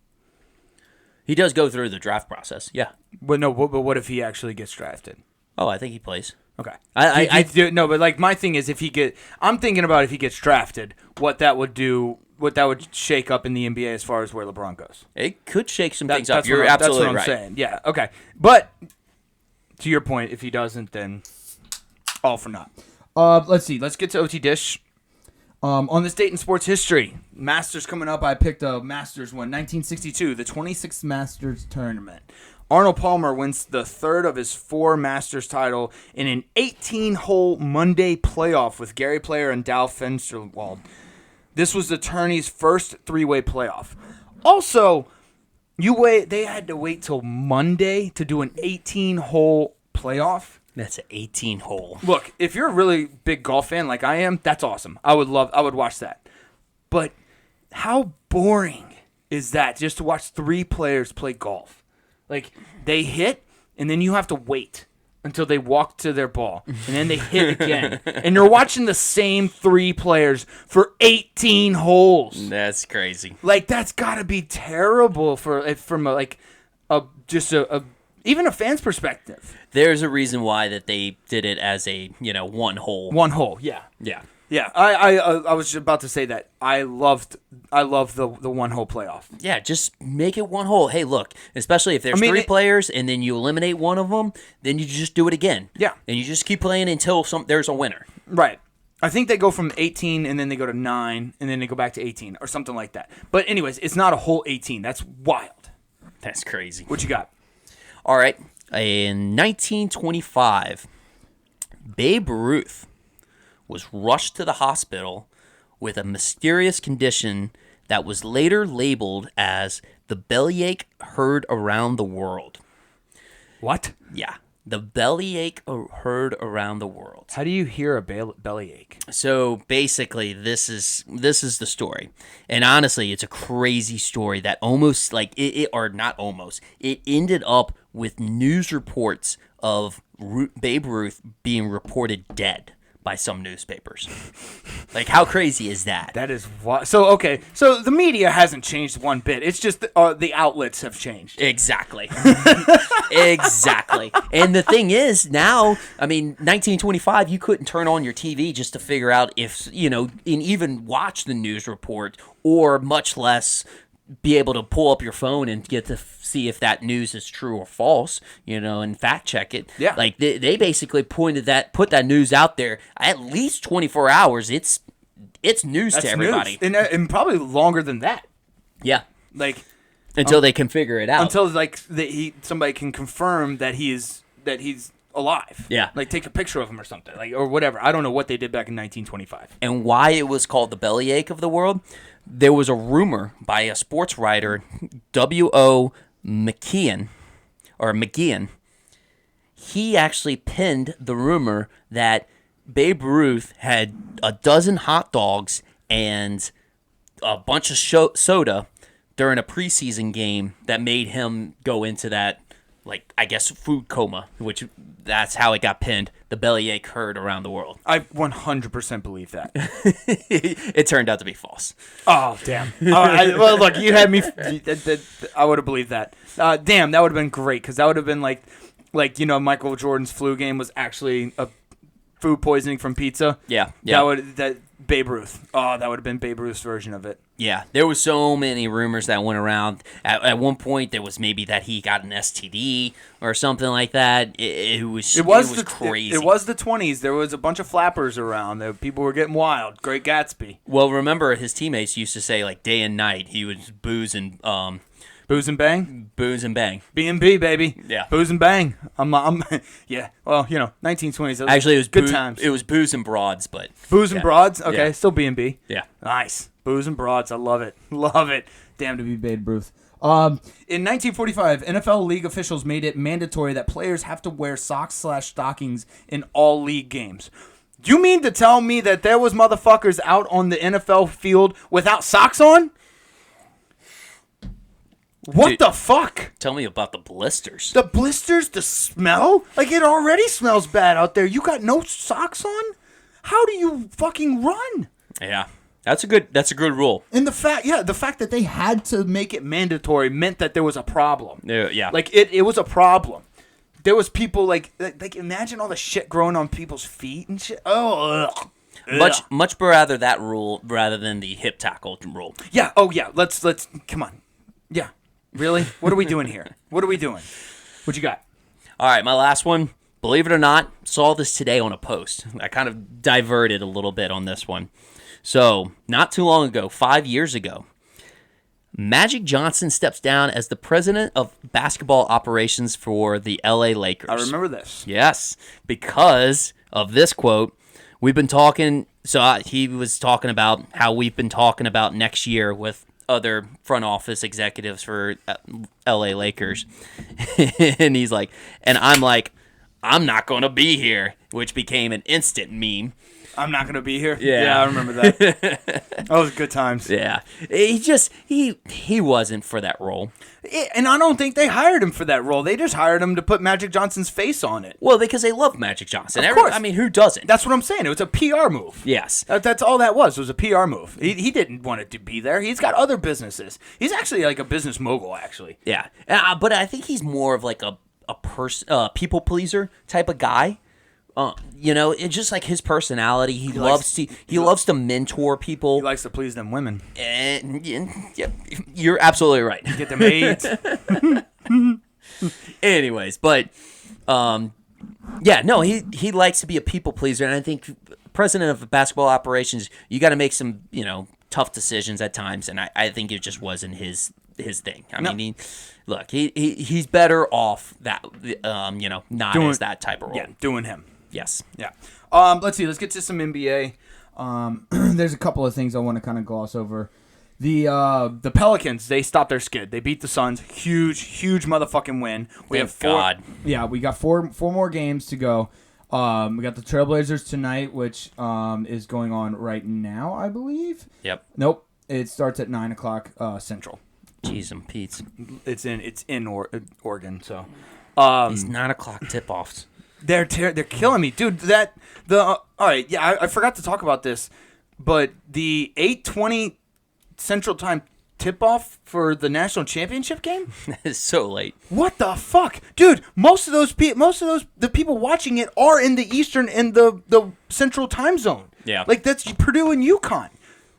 he does go through the draft process. Yeah. But what if he actually gets drafted? Oh, I think he plays. Okay. No, but like my thing is I'm thinking about if he gets drafted, what that would shake up in the NBA as far as where LeBron goes. It could shake some things up. You're absolutely right. That's what I'm saying. Yeah. Okay. But to your point, if he doesn't, then all for naught. Let's see. Let's get to OTDISH. On this date in sports history, Masters coming up. I picked a Masters one, 1962, the 26th Masters tournament. Arnold Palmer wins the third of his 4 Masters title in an 18-hole Monday playoff with Gary Player and Dow Fensterwald. This was the tourney's first 3-way playoff. Also, they had to wait till Monday to do an 18-hole playoff. That's an 18-hole. Look, if you're a really big golf fan like I am, that's awesome. I would watch that. But how boring is that just to watch 3 players play golf? Like, they hit, and then you have to wait until they walk to their ball, and then they hit again. And you're watching the same 3 players for 18 holes. That's crazy. Like, that's got to be terrible from even a fan's perspective. There's a reason why that they did it as a, 1 hole. 1 hole, yeah. Yeah. Yeah, I was just about to say that. I love the 1 hole playoff. Yeah, just make it 1 hole. Hey, look, especially if there's 3 players and then you eliminate one of them, then you just do it again. Yeah. And you just keep playing until there's a winner. Right. I think they go from 18 and then they go to 9 and then they go back to 18 or something like that. But anyways, it's not a whole 18. That's wild. That's crazy. What you got? All right. In 1925, Babe Ruth was rushed to the hospital with a mysterious condition that was later labeled as the bellyache heard around the world. What? Yeah. The bellyache heard around the world. How do you hear a bellyache? So basically, this is the story, and honestly, it's a crazy story that almost or not almost. It ended up with news reports of Babe Ruth being reported dead by some newspapers. Like, how crazy is that? That is what. So okay, so the media hasn't changed one bit. It's just the outlets have changed. Exactly. Exactly. And the thing is, now, I mean, 1925, you couldn't turn on your TV just to figure out if, and even watch the news report, or much less be able to pull up your phone and get to see if that news is true or false, and fact check it. Yeah. Like, they basically put that news out there at least 24 hours. It's news to everybody. News. And probably longer than that. Yeah. Like, until they can figure it out. Until somebody can confirm that he's alive. Yeah. Like, take a picture of him or something, or whatever. I don't know what they did back in 1925. And why it was called the bellyache of the world. There was a rumor by a sports writer, W.O. McGeehan. He actually penned the rumor that Babe Ruth had a dozen hot dogs and a bunch of soda during a preseason game that made him go into that, food coma, which that's how it got pinned. The bellyache heard around the world. I 100% believe that. It turned out to be false. Oh, damn. Well, look, you had me. I would have believed that. Damn, that would have been great, because that would have been like Michael Jordan's flu game was actually a food poisoning from pizza. Yeah. That Babe Ruth. Oh, that would have been Babe Ruth's version of it. Yeah, there was so many rumors that went around. At one point, there was maybe that he got an STD or something like that. It was crazy. It was the 20s. There was a bunch of flappers around. People were getting wild. Great Gatsby. Well, remember, his teammates used to say, like, day and night, he would booze and Booze and bang? Booze and bang. B&B, baby. Yeah. Booze and bang. Yeah. Well, 1920s. Actually, it was good times. It was booze and broads, but. Booze and broads? Okay, Yeah. still B&B. Yeah. Nice. Booze and broads. I love it. Love it. Damn to be Babe Ruth. In 1945, NFL league officials made it mandatory that players have to wear socks/stockings in all league games. You mean to tell me that there was motherfuckers out on the NFL field without socks on? What Dude, the fuck? Tell me about the blisters. The blisters, the smell? Like, it already smells bad out there. You got no socks on? How do you fucking run? Yeah. That's a good rule. And the fact that they had to make it mandatory meant that there was a problem. Yeah. Like, it was a problem. There was people, like imagine all the shit growing on people's feet and shit. Oh, ugh. Much rather that rule rather than the hip tackle rule. Yeah. Oh, yeah. Let's come on. Yeah. Really? What are we doing here? What are we doing? What you got? All right, my last one. Believe it or not, saw this today on a post. I kind of diverted a little bit on this one. So, not too long ago, 5 years ago, Magic Johnson steps down as the president of basketball operations for the LA Lakers. I remember this. Yes, because of this quote. We've been talking, he was talking about how we've been talking about next year with other front office executives for LA Lakers. And he's like, and I'm like, I'm not going to be here, which became an instant meme. I'm not going to be here? Yeah. I remember that. That was good times. Yeah. He wasn't for that role. And I don't think they hired him for that role. They just hired him to put Magic Johnson's face on it. Well, because they love Magic Johnson. Of course. I mean, who doesn't? That's what I'm saying. It was a PR move. Yes. That's all that was. It was a PR move. He didn't want it to be there. He's got other businesses. He's actually like a business mogul, actually. Yeah. But I think he's more of like a people pleaser type of guy. It's just like his personality. He loves to mentor people. He likes to please them women. And yeah, you're absolutely right. Get them AIDS. Anyways, but he likes to be a people pleaser, and I think president of basketball operations, you got to make some tough decisions at times, and I think it just wasn't his thing. I mean, he's better off that not as that type of role. Yeah, doing him. Yes. Yeah. Let's see. Let's get to some NBA. There's a couple of things I want to kind of gloss over. The Pelicans, they stopped their skid. They beat the Suns. Huge motherfucking win. We have four. God. Yeah, we got four more games to go. We got the Trailblazers tonight, which is going on right now, I believe. Yep. Nope. It starts at 9:00 Central. Jeez and Pete's. It's in Oregon. So These 9 o'clock tip-offs. they're killing me, dude. All right. Yeah, I forgot to talk about this, but the 8:20 Central Time tip-off for the national championship game. It's so late. What the fuck, dude? Most of the people watching it are in the Eastern and the Central Time zone. Yeah. Like that's Purdue and UConn.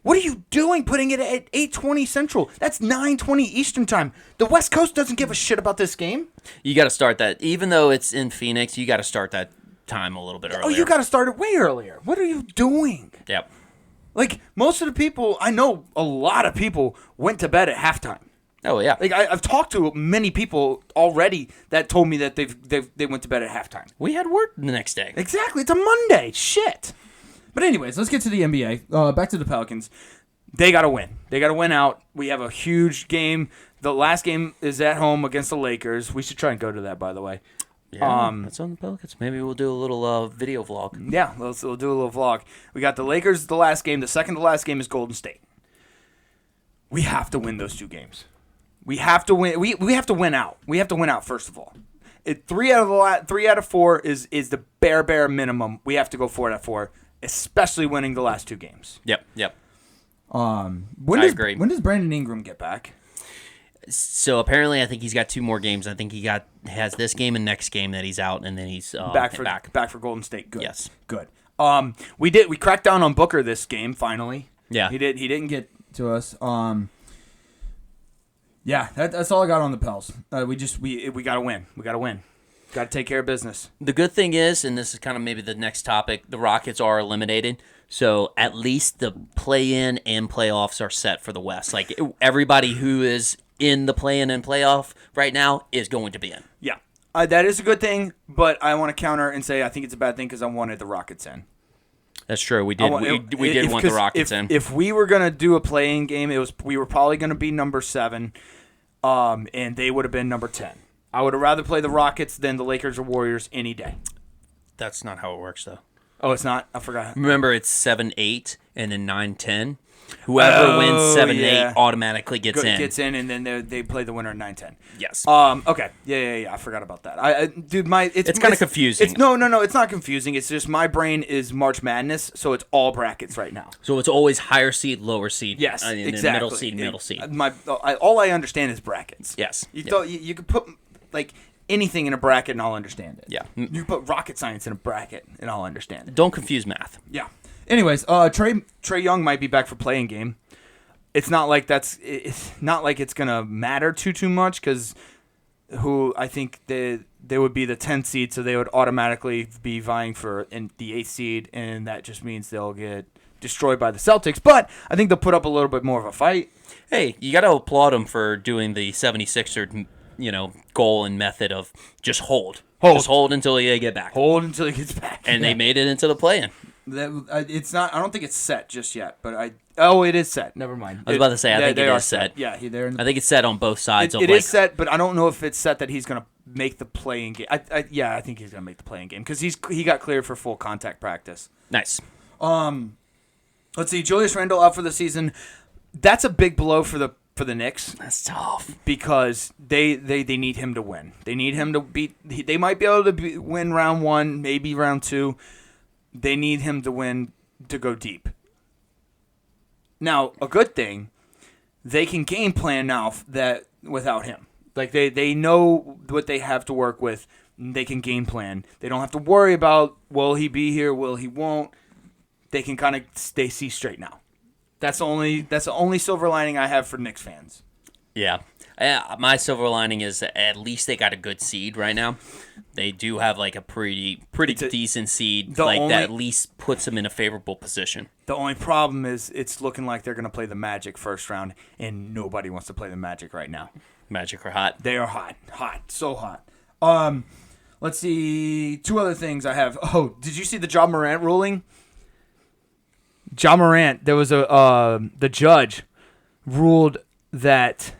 What are you doing putting it at 8:20 Central? That's 9:20 Eastern Time. The West Coast doesn't give a shit about this game. You got to start that. Even though it's in Phoenix, you got to start that time a little bit earlier. Oh, you got to start it way earlier. What are you doing? Yep. Like most of the people, I know a lot of people went to bed at halftime. Oh, yeah. Like I've talked to many people already that told me that they went to bed at halftime. We had work the next day. Exactly. It's a Monday. Shit. But anyways, let's get to the NBA. Back to the Pelicans. They got to win. They got to win out. We have a huge game. The last game is at home against the Lakers. We should try and go to that, by the way. Yeah, that's on the Pelicans. Maybe we'll do a little video vlog. Yeah, we'll do a little vlog. We got the Lakers the last game. The second to last game is Golden State. We have to win those two games. We have to win. We have to win out. We have to win out first of all. Three out of 4 is the bare minimum. We have to go 4 out of 4, especially winning the last two games. Yep. I agree. When does Brandon Ingram get back? So apparently, I think he's got 2 more games. I think he has this game and next game that he's out, and then he's back for Golden State. Good. Yes. Good. We cracked down on Booker this game finally. Yeah. He didn't get To us. Yeah, that's all I got on the Pels. we gotta win. We gotta win. Gotta take care of business. The good thing is, and this is kind of maybe the next topic, the Rockets are eliminated. So at least the play-in and playoffs are set for the West. Like everybody who is in the play-in and playoff right now is going to be in. Yeah, that is a good thing. But I want to counter and say I think it's a bad thing because I wanted the Rockets in. That's true. We did. We did want the Rockets in. If we were gonna do a play-in game, we were probably gonna be number 7, and they would have been number 10. I would have rather play the Rockets than the Lakers or Warriors any day. That's not how it works, though. Oh, it's not? I forgot. Remember, it's 7-8 and then 9-10. Whoever wins 7-8 automatically gets in. Gets in, and then they play the winner in 9-10. Yes. Okay. Yeah. I forgot about that. It's kind of confusing. No. It's not confusing. It's just my brain is March Madness, so it's all brackets right now. So it's always higher seed, lower seed. Yes, and then exactly. middle seed. All I understand is brackets. Yes. You could put like anything in a bracket, and I'll understand it. Yeah. You put rocket science in a bracket, and I'll understand it. Don't confuse math. Yeah. Anyways, Trey Young might be back for playing game. It's not like it's gonna matter too much because I think they would be the 10th seed, so they would automatically be vying for the 8th seed, and that just means they'll get destroyed by the Celtics. But I think they'll put up a little bit more of a fight. Hey, you got to applaud them for doing the 76er, goal and method of just hold. Just hold until they get back. Hold until he gets back. And they made it into the play-in. It's not. I don't think it's set just yet, but it is set. Never mind. I was about to say, I think it is set. Yeah, I think it's set on both sides. It is set, but I don't know if it's set that he's going to make the playing game. I think he's going to make the playing game because he got cleared for full contact practice. Nice. Let's see. Julius Randle out for the season. That's a big blow for the Knicks. That's tough because they need him to win. They need him to beat. They might be able to win round 1, maybe round 2. They need him to win to go deep. Now, a good thing, they can game plan now that without him. Like they know what they have to work with. They can game plan. They don't have to worry about will he be here, will he won't. They can kind of see straight now. That's the only silver lining I have for Knicks fans. Yeah. My silver lining is that at least they got a good seed right now. They do have like a pretty decent seed, that at least puts them in a favorable position. The only problem is it's looking like they're going to play the Magic first round, and nobody wants to play the Magic right now. Magic are hot. They are hot, so hot. Let's see, 2 other things I have. Oh, did you see the Ja Morant ruling? Ja Morant, there was the judge ruled that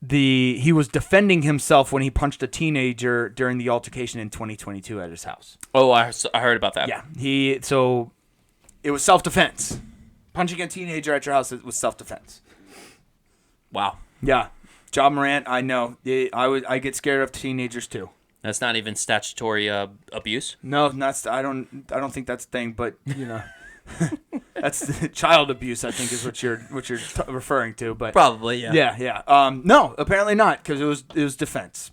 he was defending himself when he punched a teenager during the altercation in 2022 at his house. Oh, I heard about that. Yeah, so it was self-defense. Punching a teenager at your house was self-defense. Wow. Yeah, Ja Morant, I know. I get scared of teenagers too. That's not even statutory abuse. No, I don't think that's a thing, but that's child abuse. I think is what you're referring to. But probably, yeah. Yeah. No, apparently not, because it was defense,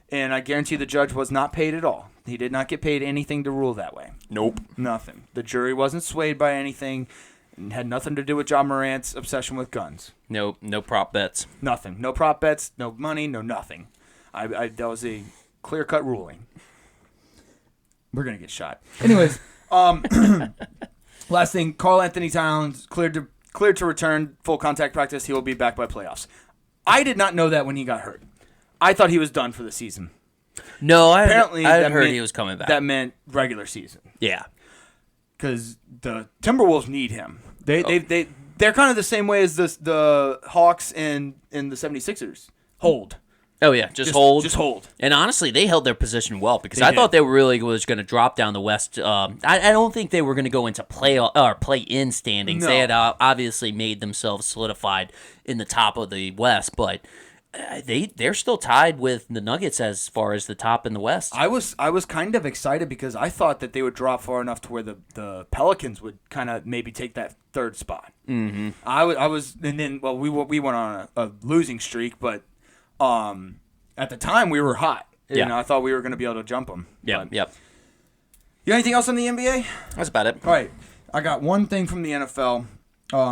and I guarantee the judge was not paid at all. He did not get paid anything to rule that way. Nope. Nothing. The jury wasn't swayed by anything. It had nothing to do with Ja Morant's obsession with guns. No prop bets. Nothing. No prop bets. No money. No nothing. That was a clear-cut ruling. We're gonna get shot. Anyways, last thing, Karl Anthony Towns cleared to return full contact practice. He will be back by playoffs. I did not know that when he got hurt. I thought he was done for the season. No, Apparently, I had heard he was coming back. That meant regular season. Yeah. Because the Timberwolves need him. They're kind of the same way as the Hawks and the 76ers. Hold. Oh, yeah, just hold. Just hold. And honestly, they held their position well because I thought they really was going to drop down the West. I don't think they were going to go into play-in standings. No. They had obviously made themselves solidified in the top of the West, but they're still tied with the Nuggets as far as the top in the West. I was kind of excited because I thought that they would drop far enough to where the Pelicans would kind of maybe take that third spot. Mm-hmm. I was, and then we went on a losing streak, but at the time we were hot. Yeah. And I thought we were going to be able to jump them. Yep. You got anything else on the NBA? That's about it. All right, I got one thing from the NFL.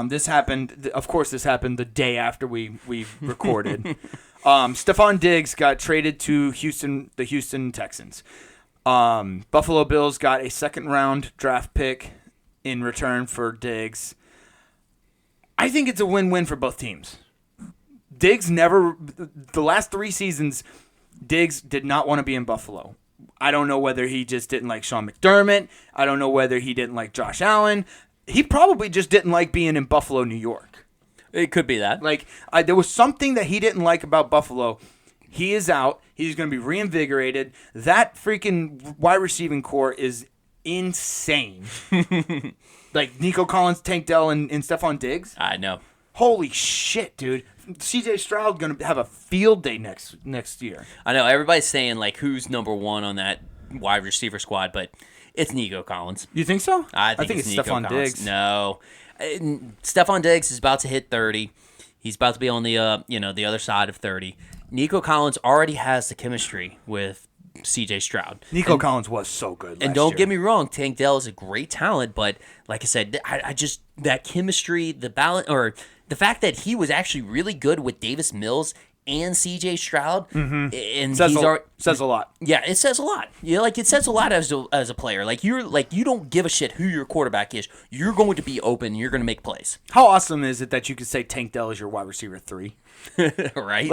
This happened. Of course, this happened the day after we recorded. Stephon Diggs got traded to the Houston Texans. Buffalo Bills got a second-round draft pick in return for Diggs. I think it's a win-win for both teams. Diggs the last 3 seasons, Diggs did not want to be in Buffalo. I don't know whether he just didn't like Sean McDermott. I don't know whether he didn't like Josh Allen. He probably just didn't like being in Buffalo, New York. It could be that. There was something that he didn't like about Buffalo. He is out. He's going to be reinvigorated. That freaking wide receiving core is insane. Nico Collins, Tank Dell, and Stephon Diggs. I know. Holy shit, dude. CJ Stroud going to have a field day next year. I know. Everybody's saying, who's number one on that wide receiver squad, but it's Nico Collins. You think so? I think it's Nico Stephon Collins. Diggs. No. Stephon Diggs is about to hit 30. He's about to be on the the other side of 30. Nico Collins already has the chemistry with CJ Stroud. Nico Collins was so good And don't get me wrong, Tank Dell is a great talent, but like I said, I just that chemistry, the balance, or the fact that he was actually really good with Davis Mills and CJ Stroud, and says a lot. Yeah, it says a lot. It says a lot as a player. You don't give a shit who your quarterback is. You're going to be open. You're going to make plays. How awesome is it that you could say Tank Dell is your wide receiver 3? Right?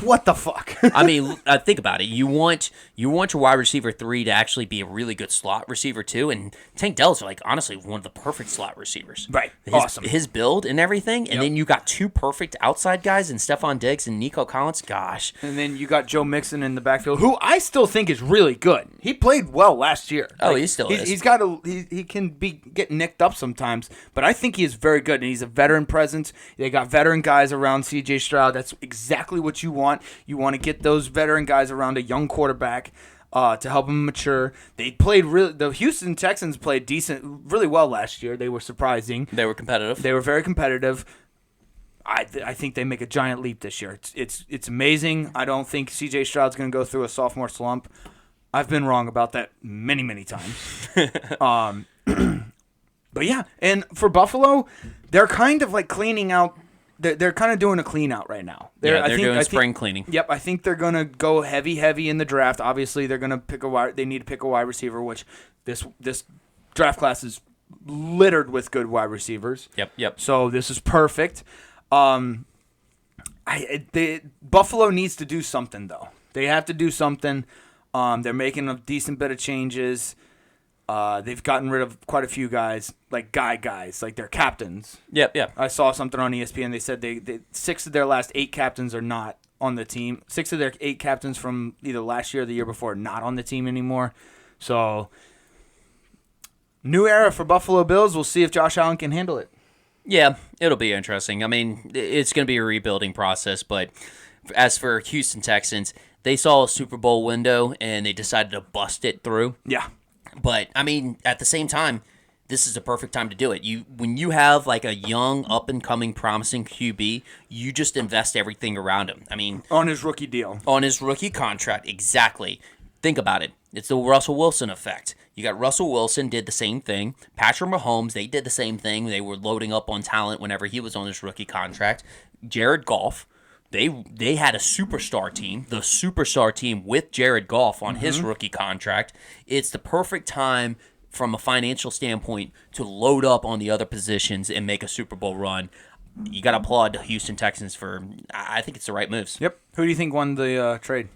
What the fuck? I mean, think about it. You want your wide receiver 3 to actually be a really good slot receiver too, and Tank Dell's honestly one of the perfect slot receivers. Right. Awesome. His build and everything, and then you got 2 perfect outside guys in Stephon Diggs and Nico Collins. Gosh. And then you got Joe Mixon in the backfield, who I still think is really good. He played well last year. Oh, he still is. He can get nicked up sometimes, but I think he is very good, and he's a veteran presence. They got veteran guys around C.J. Stroud. That's exactly what you want. You want to get those veteran guys around a young quarterback to help him mature. The Houston Texans played really well last year. They were surprising. They were competitive. They were very competitive. I think they make a giant leap this year. It's amazing. I don't think C.J. Stroud's going to go through a sophomore slump. I've been wrong about that many, many times. But yeah, and for Buffalo, they're kind of cleaning out. They're kind of doing a clean out right now. They're doing spring cleaning. Yep, I think they're going to go heavy in the draft. Obviously, they're going to they need to pick a wide receiver, which this draft class is littered with good wide receivers. Yep. So this is perfect. Buffalo needs to do something, though. They have to do something. They're making a decent bit of changes. They've gotten rid of quite a few guys, like guys, like their captains. Yep, yep. I saw something on ESPN. They said they 6 of their last 8 captains are not on the team. 6 of their 8 captains from either last year or the year before are not on the team anymore. So, new era for Buffalo Bills. We'll see if Josh Allen can handle it. Yeah, it'll be interesting. I mean, it's going to be a rebuilding process, but as for Houston Texans, they saw a Super Bowl window and they decided to bust it through. Yeah. But, I mean, at the same time, this is a perfect time to do it. When you have like a young, up-and-coming, promising QB, you just invest everything around him. I mean... On his rookie deal. On his rookie contract, exactly. Think about it. It's the Russell Wilson effect. You got Russell Wilson did the same thing. Patrick Mahomes, they did the same thing. They were loading up on talent whenever he was on his rookie contract. Jared Goff, they had a superstar team, the superstar team with Jared Goff on his rookie contract. It's the perfect time from a financial standpoint to load up on the other positions and make a Super Bowl run. You got to applaud the Houston Texans for, I think it's the right moves. Yep. Who do you think won the trade?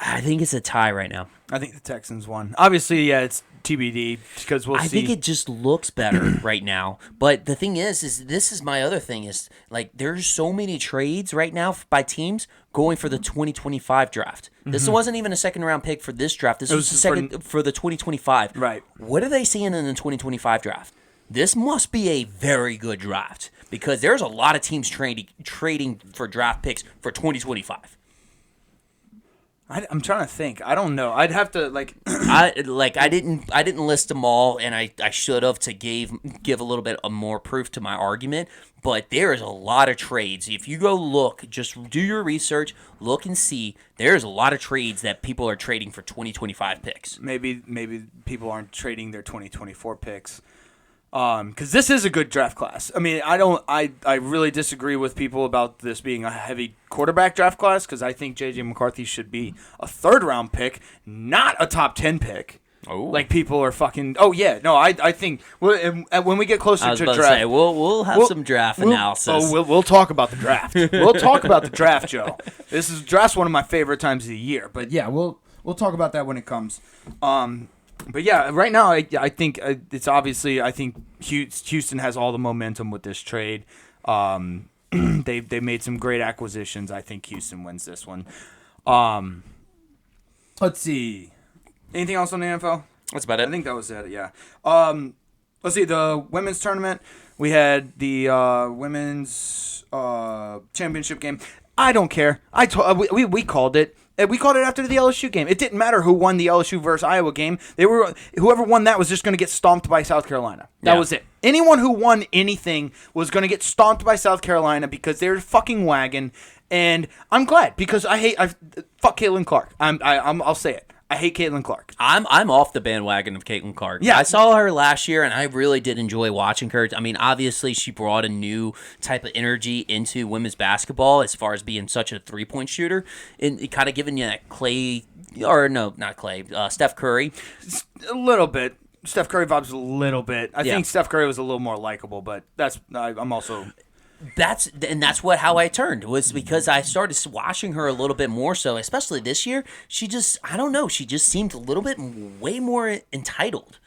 I think it's a tie right now. I think the Texans won. Obviously, yeah, it's TBD because we'll see. I think it just looks better right now. But the thing is this is my other thing is, like, there's so many trades right now by teams going for the 2025 draft. This wasn't even a second-round pick for this draft. This was the second for the 2025. Right. What are they seeing in the 2025 draft? This must be a very good draft because there's a lot of teams trading for draft picks for 2025. I'm trying to think. I don't know. I'd have to I didn't list them all, and I should have to give a little bit of more proof to my argument. But there is a lot of trades. If you go look, just do your research, look and see. There's a lot of trades that people are trading for 2025 picks. Maybe people aren't trading their 2024 picks. Because this is a good draft class. I mean, I really disagree with people about this being a heavy quarterback draft class because I think J.J. McCarthy should be a 3rd-round pick, not a top 10 pick. Oh, like people are fucking. Oh yeah, no, I think when we get closer to draft, say, we'll have some draft analysis. We'll talk about the draft. We'll talk about the draft, Joe. Draft's one of my favorite times of the year. But Yeah, we'll talk about that when it comes. But yeah, right now I think it's obviously I think Houston has all the momentum with this trade. They made some great acquisitions. I think Houston wins this one. Let's see. Anything else on the NFL? That's about it. I think that was it. Yeah. Let's see the women's tournament. We had the women's championship game. I don't care. We called it. We called it after the LSU game. It didn't matter who won the LSU versus Iowa game. Whoever won that was just going to get stomped by South Carolina. That was it. Anyone who won anything was going to get stomped by South Carolina because they're a fucking wagon. And I'm glad because fuck Caitlin Clark. I'll say it. I hate Caitlin Clark. I'm off the bandwagon of Caitlin Clark. Yeah. I saw her last year, and I really did enjoy watching her. I mean, obviously, she brought a new type of energy into women's basketball as far as being such a three-point shooter, and kind of giving you that Steph Curry. A little bit. Steph Curry vibes a little bit. I think Steph Curry was a little more likable, but I'm also... That's how I turned, was because I started watching her a little bit more so, especially this year. She just, I don't know, she just seemed a little bit way more entitled.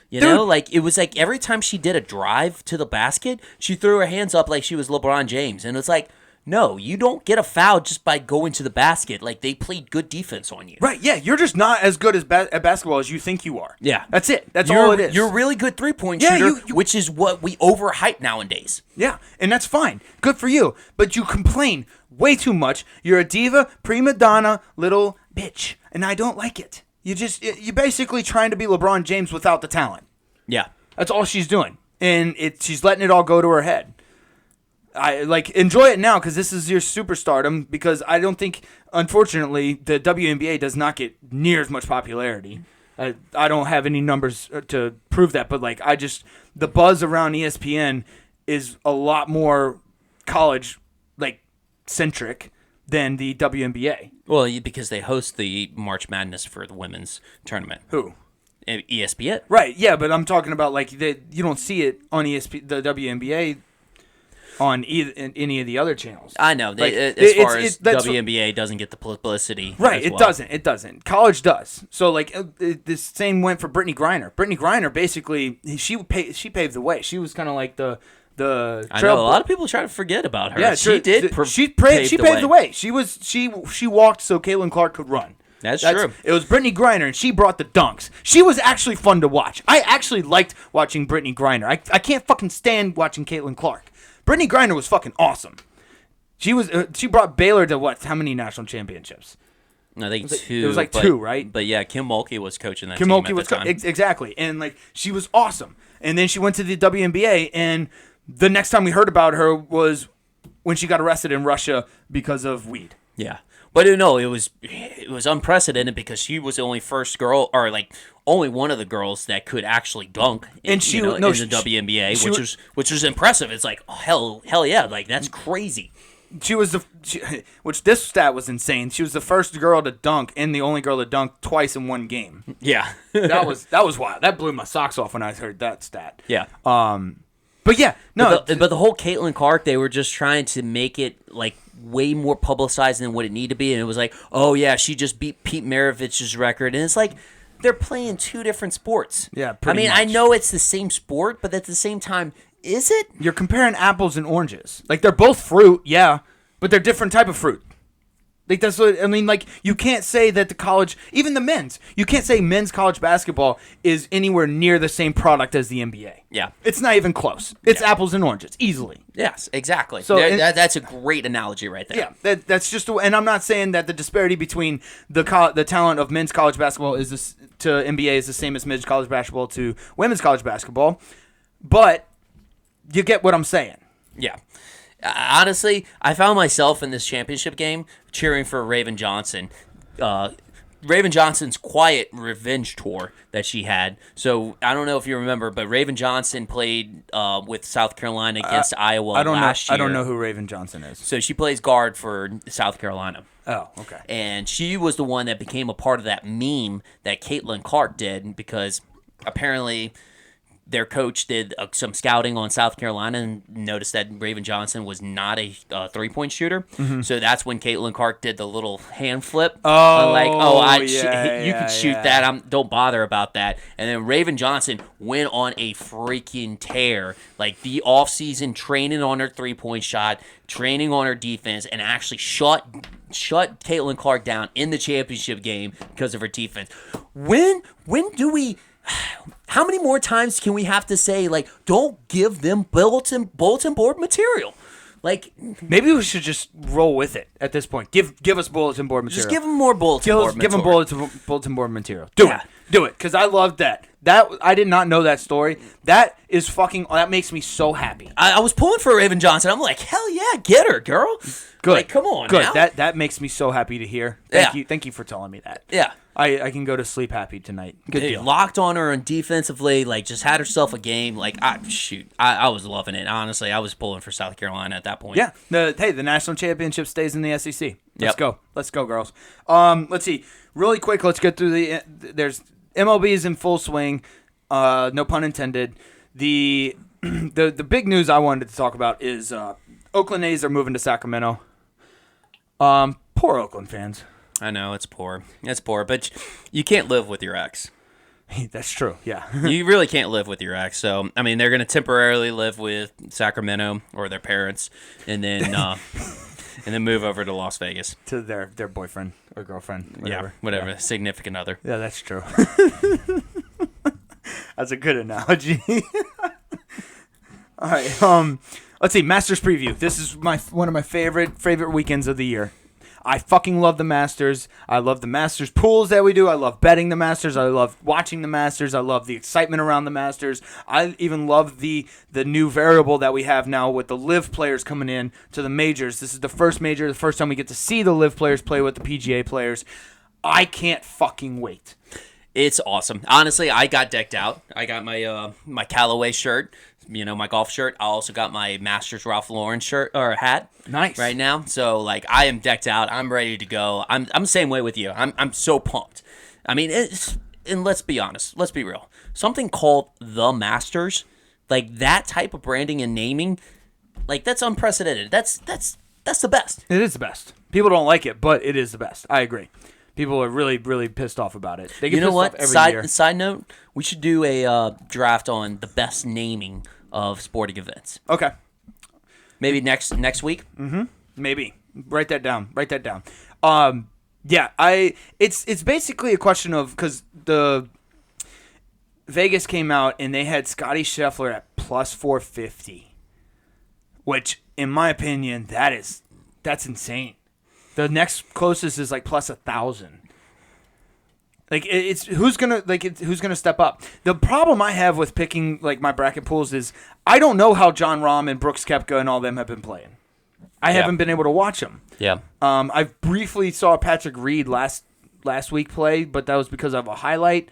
You know, like it was like every time she did a drive to the basket, she threw her hands up like she was LeBron James. And it's like, no, you don't get a foul just by going to the basket. Like, they played good defense on you. Right, yeah. You're just not as good at basketball as you think you are. Yeah. That's it. That's all it is. You're a really good three-point shooter, which is what we overhype nowadays. Yeah, and that's fine. Good for you. But you complain way too much. You're a diva, prima donna, little bitch. And I don't like it. You're basically trying to be LeBron James without the talent. Yeah. That's all she's doing. And she's letting it all go to her head. I enjoy it now because this is your superstardom. Because I don't think, unfortunately, the WNBA does not get near as much popularity. I don't have any numbers to prove that, but the buzz around ESPN is a lot more college centric than the WNBA. Well, because they host the March Madness for the women's tournament. Who? ESPN. Right. Yeah, but I'm talking about you don't see it on the WNBA. on any of the other channels. I know. Like, As far as that's WNBA doesn't get the publicity. Right, as it well. doesn't. It doesn't. College does. So like this same went for Brittany Griner. Brittany Griner basically she paved the way. She was kind of like the I know a lot of people try to forget about her. Yeah, she did. She paved the way. She walked so Caitlin Clark could run. That's true. It was Brittany Griner, and she brought the dunks. She was actually fun to watch. I actually liked watching Brittany Griner. I can't fucking stand watching Caitlin Clark. Brittany Griner was fucking awesome. She brought Baylor to what? How many national championships? I think two. It was like two, right? But yeah, Kim Mulkey was coaching that Kim team Mulkey at was the time. exactly, and like she was awesome. And then she went to the WNBA, and the next time we heard about her was when she got arrested in Russia because of weed. Yeah. But no, it was unprecedented because she was the only first girl, or like only one of the girls that could actually dunk in the WNBA, which was impressive. It's like, oh, hell yeah, like that's crazy. She was which this stat was insane. She was the first girl to dunk and the only girl to dunk twice in one game. Yeah, that was wild. That blew my socks off when I heard that stat. Yeah. But yeah, no. But the whole Caitlin Clark, they were just trying to make it like way more publicized than what it needed to be, and it was like, oh yeah, she just beat Pete Maravich's record, and it's like they're playing two different sports. Yeah, I much. I know it's the same sport, but at the same time, is it? You're comparing apples and oranges. Like they're both fruit, yeah, but they're different type of fruit. Like that's what I mean. Like you can't say that the college, even the men's, you can't say men's college basketball is anywhere near the same product as the NBA. Yeah, it's not even close. It's apples and oranges, easily. Yes, exactly. So that's a great analogy right there. Yeah, that's just. And I'm not saying that the disparity between the talent of men's college basketball to NBA is the same as men's college basketball to women's college basketball, but you get what I'm saying. Yeah. Honestly, I found myself in this championship game cheering for Raven Johnson. Raven Johnson's quiet revenge tour that she had. So I don't know if you remember, but Raven Johnson played with South Carolina against Iowa last year. I don't know who Raven Johnson is. So she plays guard for South Carolina. Oh, okay. And she was the one that became a part of that meme that Caitlin Clark did because apparently their coach did some scouting on South Carolina and noticed that Raven Johnson was not a three-point shooter. Mm-hmm. So that's when Caitlin Clark did the little hand flip. Oh, you can shoot that. Don't bother about that. And then Raven Johnson went on a freaking tear. Like the offseason training on her three-point shot, training on her defense, and actually shut Caitlin Clark down in the championship game because of her defense. When do we... How many more times can we have to say, like, don't give them bulletin board material? Like, maybe we should just roll with it at this point. Give us bulletin board material. Just give them more bulletin board material. Give them bulletin board material. Do it, because I loved that. I did not know that story. That makes me so happy. I was pulling for Raven Johnson. I'm like, hell yeah, get her, girl. Good. Like, come on, good. Now. That makes me so happy to hear. Thank you for telling me that. Yeah. I can go to sleep happy tonight. Good deal. Locked on her and defensively, like just had herself a game. Like I was loving it. Honestly, I was pulling for South Carolina at that point. Yeah. The national championship stays in the SEC. Let's go. Let's go, girls. Let's see. Really quick. Let's get through there's MLB is in full swing. No pun intended. The big news I wanted to talk about is Oakland A's are moving to Sacramento. Poor Oakland fans. I know, it's poor. It's poor, but you can't live with your ex. That's true, yeah. You really can't live with your ex. So, I mean, they're going to temporarily live with Sacramento or their parents and then move over to Las Vegas. To their boyfriend or girlfriend, whatever. Yeah, whatever, significant other. Yeah, that's true. That's a good analogy. All right, let's see, Masters preview. This is one of my favorite weekends of the year. I fucking love the Masters. I love the Masters pools that we do. I love betting the Masters. I love watching the Masters. I love the excitement around the Masters. I even love the new variable that we have now with the LIV players coming in to the majors. This is the first major, the first time we get to see the LIV players play with the PGA players. I can't fucking wait. It's awesome. Honestly, I got decked out. I got my my Callaway shirt, my golf shirt. I also got my Masters Ralph Lauren shirt or hat. Nice. Right now. So like I am decked out. I'm ready to go. I'm the same way with you. I'm so pumped. I mean, and let's be honest. Let's be real. Something called the Masters, like that type of branding and naming, Like, that's unprecedented. That's the best. It is the best. People don't like it, but it is the best. I agree. People are really, really pissed off about it. They get You know pissed what? off every year. Side note, we should do a draft on the best naming of sporting events. Okay. Maybe next week. Maybe. Write that down. Yeah, it's basically a question of, because the Vegas came out and they had Scotty Scheffler at plus 450, which in my opinion that's insane. The next closest is like plus 1,000. Like it's who's gonna step up. The problem I have with picking like my bracket pools is I don't know how John Rahm and Brooks Koepka and all them have been playing. I haven't been able to watch them. Yeah. I briefly saw Patrick Reed last week play, but that was because of a highlight.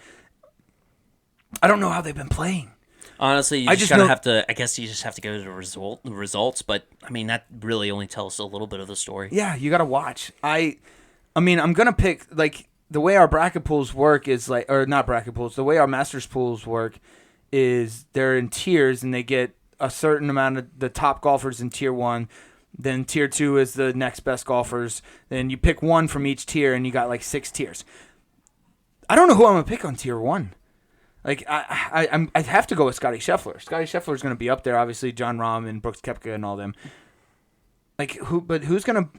I don't know how they've been playing. Honestly, you just kind of have to. I guess you just have to go to the results. But I mean, that really only tells a little bit of the story. Yeah, you got to watch. I mean, I'm gonna pick like the way our bracket pools work is like, or not bracket pools. The way our Masters pools work is they're in tiers, and they get a certain amount of the top golfers in tier 1. Then tier 2 is the next best golfers. Then you pick one from each tier, and you got like 6 tiers. I don't know who I'm gonna pick on tier 1. Like I have to go with Scotty Scheffler. Scotty Scheffler is going to be up there, obviously. John Rahm and Brooks Koepka and all them. Like who? But who's going to?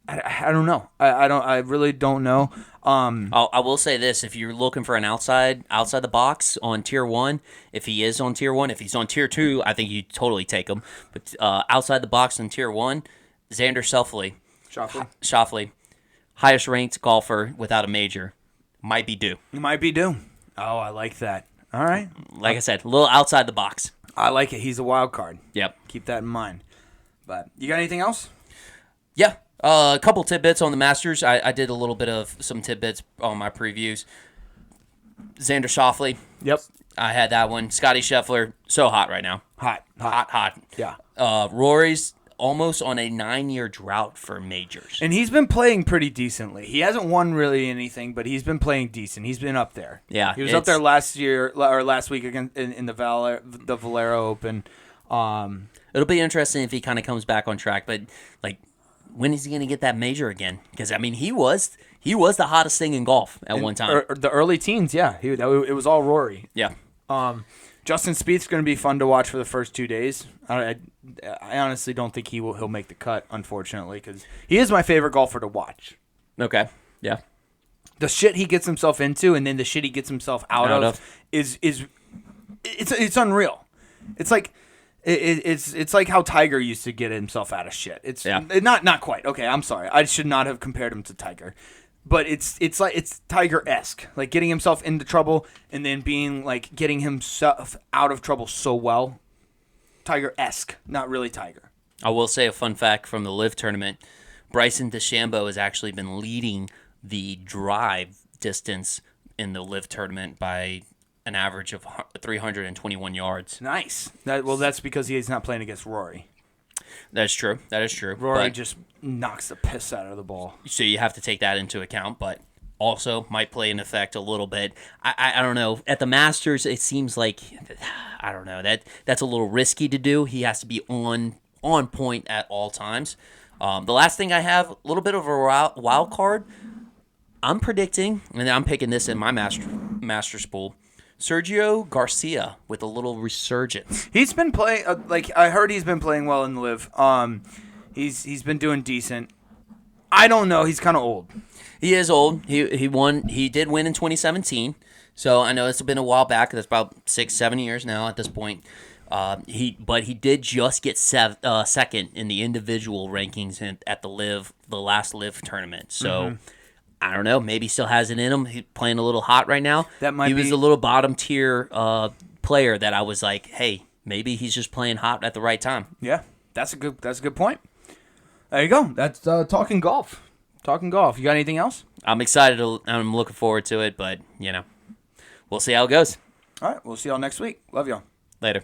I don't know. I really don't know. I will say this: if you're looking for an outside the box on tier 1, if he is on tier 1, if he's on tier 2, I think you totally take him. But outside the box on tier 1, Xander Schauffele, highest ranked golfer without a major, might be due. He might be due. Oh, I like that. All right. Like I said, a little outside the box. I like it. He's a wild card. Yep. Keep that in mind. But you got anything else? Yeah. A couple tidbits on the Masters. I did a little bit of some tidbits on my previews. Xander Schauffele. Yep. I had that one. Scotty Scheffler. So hot right now. Hot. Yeah. Rory's almost on a 9-year drought for majors. And he's been playing pretty decently. He hasn't won really anything, but he's been playing decent. He's been up there. Yeah. He was up there last week again in the Valero Open. It'll be interesting if he kind of comes back on track, but like, when is he going to get that major again? Because I mean, he was the hottest thing in golf at one time. The early teens, yeah. It was all Rory. Yeah. Justin Spieth's going to be fun to watch for the first 2 days. I honestly don't think he'll make the cut, unfortunately, because he is my favorite golfer to watch. Okay. Yeah. The shit he gets himself into, and then the shit he gets himself out of is it's unreal. It's like it's like how Tiger used to get himself out of shit. It's not quite. Okay, I'm sorry. I should not have compared him to Tiger. But it's Tiger-esque, like getting himself into trouble and then being like getting himself out of trouble so well. Tiger-esque, not really Tiger. I will say a fun fact from the LIV tournament: Bryson DeChambeau has actually been leading the drive distance in the LIV tournament by an average of 321 yards. Nice. That's because he's not playing against Rory. That is true. Rory just knocks the piss out of the ball. So you have to take that into account, but also might play an effect a little bit. I don't know. At the Masters, it seems like, I don't know, that's a little risky to do. He has to be on point at all times. The last thing I have, a little bit of a wild card. I'm predicting, and I'm picking this in my Masters pool, Sergio Garcia with a little resurgence. He's been playing I heard he's been playing well in the LIV. He's been doing decent. I don't know. He's kind of old. He is old. He won. He did win in 2017. So I know it's been a while back. That's about 6-7 years now at this point. He did just get second in the individual rankings at the last LIV tournament. So. I don't know. Maybe he still has it in him. He's playing a little hot right now. He was a little bottom tier player that I was like, hey, maybe he's just playing hot at the right time. Yeah, that's a good point. There you go. That's talking golf. You got anything else? I'm excited. I'm looking forward to it, but we'll see how it goes. All right, we'll see y'all next week. Love y'all. Later.